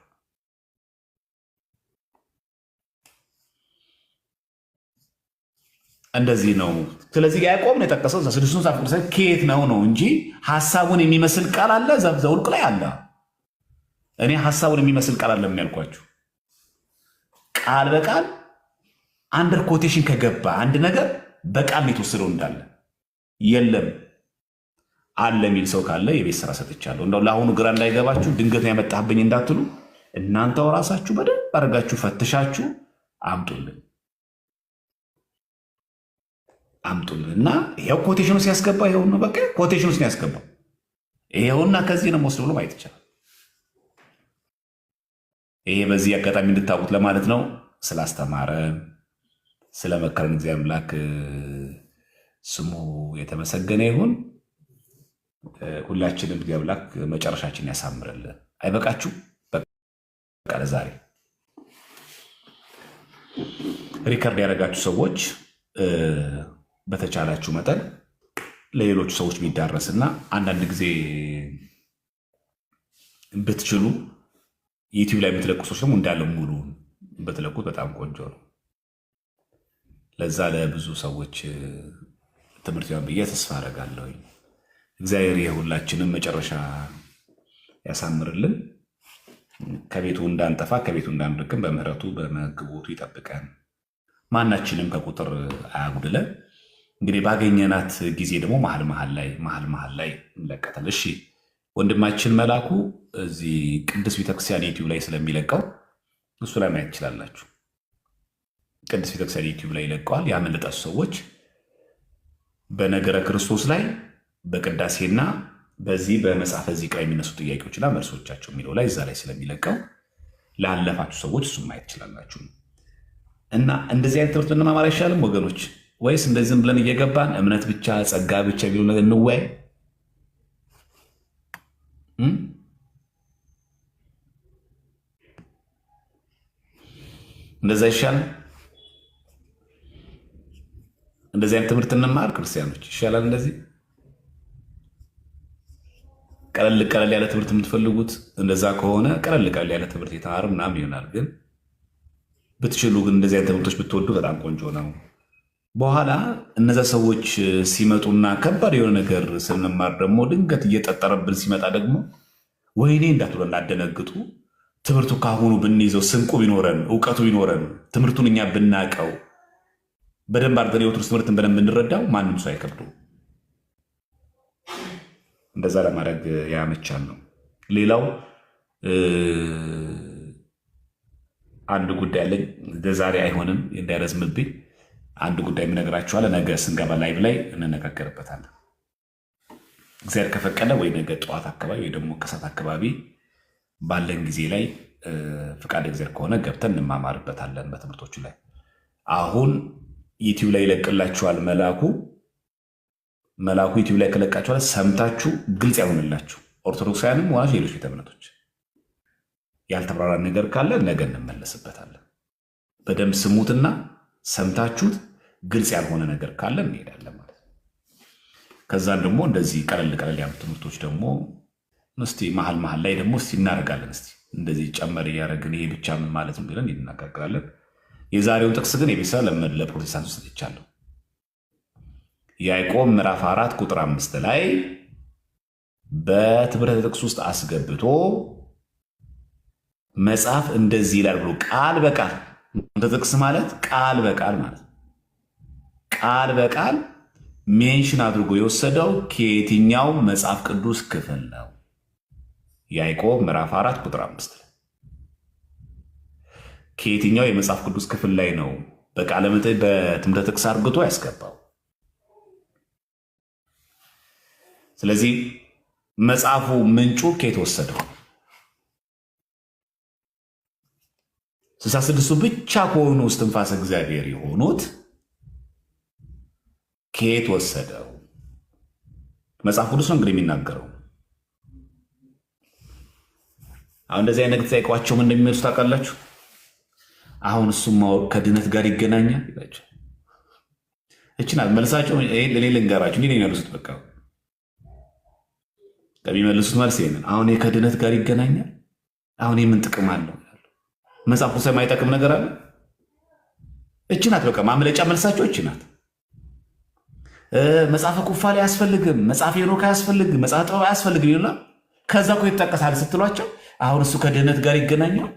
እንደዚህ ነው። ስለዚህ ያዕቆብ ነው የጠቀሰው ስድስቱ መጽሐፍ ቅዱስ ከየት ነው እንጂ ሐሳቡን የሚመስል ቃል አለ ዘኍልቍ ላይ አለ። እኔ ሐሳቡን የሚመስል ቃል አለ ያልኳችሁ ቃል በቃል አንደር ኮቴሽን ከገባ አንድ ነገር በቃል ነው የተወሰደው እንዳለ የለም አለ የሚል ሰው ካለ የቤት ስራ ሰጥቻለሁ። እንደው ለአሁኑ ግራ እንዳይገባችሁ ድንገት ነው ያመጣብኝ እንዳትሉ እናንተው ራሳችሁ በደንብ አድርጋችሁ ፈትሻችሁ አምጡልን እና ይሄው ኮቴሽኑ ሲያስገባ ይሄው ነው በቃ ኮቴሽኑ ሲያስገባው ይሄውና ከዚህ ነው ወስዶ ብሎ ማየት ይችላል። ይሄ በዚህ አጋጣሚ እንድታውቁት ለማለት ነው። ስላስተማረ ስለመከረን እግዚአብሔር አምላክ ስሙ የተመሰገነ ይሁን። ሁላችንም እግዚአብሔር አምላክ መጨረሻችን ያሳምርልን። አይበቃችሁ? በቃ ለዛሬ ሪከርድ ያደረጋችሁ ሰዎች በተቻላችሁ መጠን ለሌሎቹ ሰዎች ቢዳረስና አንዳንድ ጊዜ ብትችሉ ዩቲዩብ ላይ የምትለቁ ሰዎች ደግሞ እንዳለ ሙሉ ብትለቁት በጣም ቆንጆ ነው። ለዛ ለብዙ ሰዎች ትምህርት ይሆን ብዬ ተስፋ አደርጋለሁ። እግዚአብሔር የሁላችንም መጨረሻ ያሳምርልን። ከቤቱ እንዳንጠፋ ከቤቱ እንዳንርቅም በምህረቱ በመግቦቱ ይጠብቀን። ማናችንም ከቁጥር አያጉድለን። እንግዲህ ባገኘናት ጊዜ ደግሞ መሀል መሀል ላይ እንለቀታል። እሺ ወንድማችን መላኩ እዚህ ቅድስት ቤተክርስቲያን ዩቲዩብ ላይ ስለሚለቀው እሱ ላይ ማየት ትችላላችሁ። ቅድስት ቤተክርስቲያን ዩቲዩብ ላይ ይለቀዋል። ያመለጣችሁ ሰዎች በነገረ ክርስቶስ ላይ በቅዳሴና በዚህ በመጽሐፈ ዚክራ የሚነሱ ጥያቄዎችና መልሶቻቸው የሚለው ላይ እዛ ላይ ስለሚለቀው ላለፋችሁ ሰዎች እሱም ማየት ትችላላችሁ። እና እንደዚህ አይነት ትምህርት ብንማማር አይሻልም ወገኖች? ወይስ እንደዚህም ብለን እየገባን እምነት ብቻ ጸጋ ብቻ ቢሉ ነገር እንወያይ? እንደዛ ይሻላል። እንደዚህ አይነት ትምህርት እንማር ክርስቲያኖች፣ ይሻላል። እንደዚህ ቀለል ያለ ትምህርት የምትፈልጉት እንደዛ ከሆነ ቀለል ያለ ትምህርት የተማር ምናምን ይሆናል። ግን ብትችሉ ግን እንደዚህ አይነት ትምህርቶች ብትወዱ በጣም ቆንጆ ነው። በኋላ እነዛ ሰዎች ሲመጡና ከባድ የሆነ ነገር ስንማር ደግሞ ድንገት እየጠጠረብን ሲመጣ ደግሞ ወይኔ እንዳትሉ እናደነግጡ። ትምህርቱ ካሁኑ ብንይዘው ስንቁ ቢኖረን እውቀቱ ቢኖረን ትምህርቱን እኛ ብናቀው በደንብ አድርገን የኦርቶዶክስ ትምህርትን በደንብ ብንረዳው ማንም ሰው አይከብዱ። እንደዛ ለማድረግ ያመቻል ነው። ሌላው አንድ ጉዳይ አለኝ። ለዛሬ አይሆንም እንዳይረዝምብኝ አንድ ጉዳይ የምነግራችኋለሁ። ነገ ስንገባ ላይቭ ላይ እንነጋገርበታለን። እግዚአብሔር ከፈቀደ ወይ ነገ ጠዋት አካባቢ ወይ ደግሞ ከሰዓት አካባቢ ባለን ጊዜ ላይ ፍቃድ እግዚአብሔር ከሆነ ገብተን እንማማርበታለን በትምህርቶቹ ላይ። አሁን ዩቲዩብ ላይ ይለቅላችኋል መላኩ። መላኩ ዩቲዩብ ላይ ከለቃችኋል ሰምታችሁ ግልጽ ያሆንላችሁ ኦርቶዶክሳውያንም ሆነ ሌሎች ቤተ እምነቶች ያልተብራራ ነገር ካለ ነገ እንመለስበታለን። በደንብ ስሙትና ሰምታችሁት ግልጽ ያልሆነ ነገር ካለ እንሄዳለን ማለት ነው። ከዛን ደግሞ እንደዚህ ቀለል ቀለል ያሉ ትምህርቶች ደግሞ እስቲ መሀል ላይ ደግሞ እስቲ እናደርጋለን። እስቲ እንደዚህ ጨመር እያደረግን ይሄ ብቻ ምን ማለት ነው ብለን እንነጋገራለን። የዛሬውን ጥቅስ ግን የቤሳ ለፕሮቴስታንት ውስጥ ይቻለሁ ያዕቆብ ምዕራፍ 4 ቁጥር 5 ላይ በትምህርተ ጥቅስ ውስጥ አስገብቶ መጽሐፍ እንደዚህ ይላል ብሎ ቃል በቃል ጥቅስ ማለት ቃል በቃል ማለት ቃል በቃል ሜንሽን አድርጎ የወሰደው ከየትኛው መጽሐፍ ቅዱስ ክፍል ነው? ያዕቆብ ምዕራፍ 4 ቁጥር 5 ከየትኛው የመጽሐፍ ቅዱስ ክፍል ላይ ነው በቃለ መጠይቅ በትምህርተ ጥቅስ አድርጎ ያስገባው? ስለዚህ መጽሐፉ ምንጩ ከየት ወሰደው? 66ቱ ብቻ ከሆኑ እስትንፋሰ እግዚአብሔር የሆኑት ከየት ወሰደው? መጽሐፍ ቅዱስ ነው እንግዲህ የሚናገረው። አሁን እንደዚህ አይነት ጠይቋቸው ምን እንደሚመልሱ ታውቃላችሁ? አሁን እሱም ማወቅ ከድነት ጋር ይገናኛል ይላቸው። እችናል መልሳቸው። እኔ ልንገራችሁ እንዲህ ነው የሚመልሱት። በቃ ከሚመልሱት መልስ ይሄንን አሁን ከድነት ጋር ይገናኛል። አሁን ምን ጥቅም አለው? መጽሐፍ ቅዱስ የማይጠቅም ነገር አለ? እችናት በቃ ማምለጫ መልሳቸው እችናት። መጽሐፈ ኩፋሌ አያስፈልግም፣ መጽሐፈ ሄኖክ አያስፈልግም፣ መጽሐፈ ጥበብ አያስፈልግም ይሉና ከዛ እኮ ይጠቀሳል ስትሏቸው አሁን እሱ ከድህነት ጋር ይገናኛል።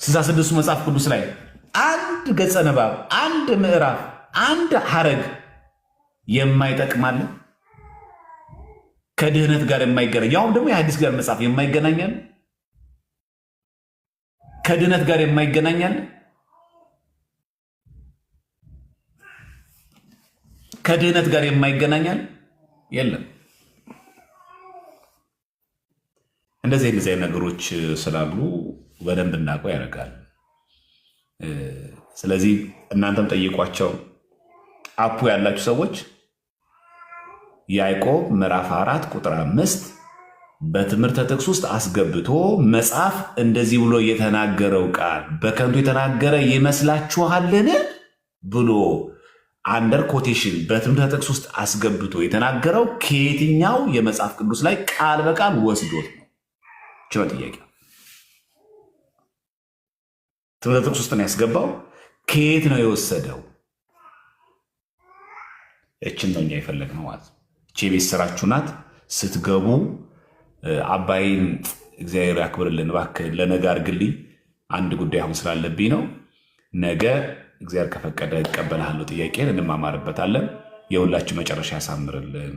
66ቱ መጽሐፍ ቅዱስ ላይ አንድ ገጸ ንባብ፣ አንድ ምዕራፍ፣ አንድ ሐረግ የማይጠቅማል ከድህነት ጋር የማይገናኝ ያውም ደግሞ የሐዲስ ጋር መጽሐፍ የማይገናኛል ከድህነት ጋር የማይገናኛል ከድህነት ጋር የማይገናኛል የለም። እንደዚህ ነገሮች ስላሉ በደንብ እናውቀው ያደርጋል። ስለዚህ እናንተም ጠይቋቸው። አፑ ያላችሁ ሰዎች ያዕቆብ ምዕራፍ 4 ቁጥር 5 በትምህርተ ጥቅስ ውስጥ አስገብቶ መጽሐፍ እንደዚህ ብሎ የተናገረው ቃል በከንቱ የተናገረ ይመስላችኋልን ብሎ አንደር ኮቴሽን በትምህርተ ጥቅስ ውስጥ አስገብቶ የተናገረው ከየትኛው የመጽሐፍ ቅዱስ ላይ ቃል በቃል ወስዶት ነው? ችሎ ጥያቄ። ትምህርተ ጥቅስ ውስጥ ነው ያስገባው። ከየት ነው የወሰደው? እችን ነው እኛ የፈለግነው ማለት ነው። እቺ የቤት ስራችሁ ናት። ስትገቡ አባይን እግዚአብሔር ያክብርልን እባክህ ለነገ አድርግልኝ፣ አንድ ጉዳይ አሁን ስላለብኝ ነው። ነገ እግዚአብሔር ከፈቀደ እቀበልሃለሁ። ጥያቄን እንማማርበታለን። የሁላችሁ መጨረሻ ያሳምርልን።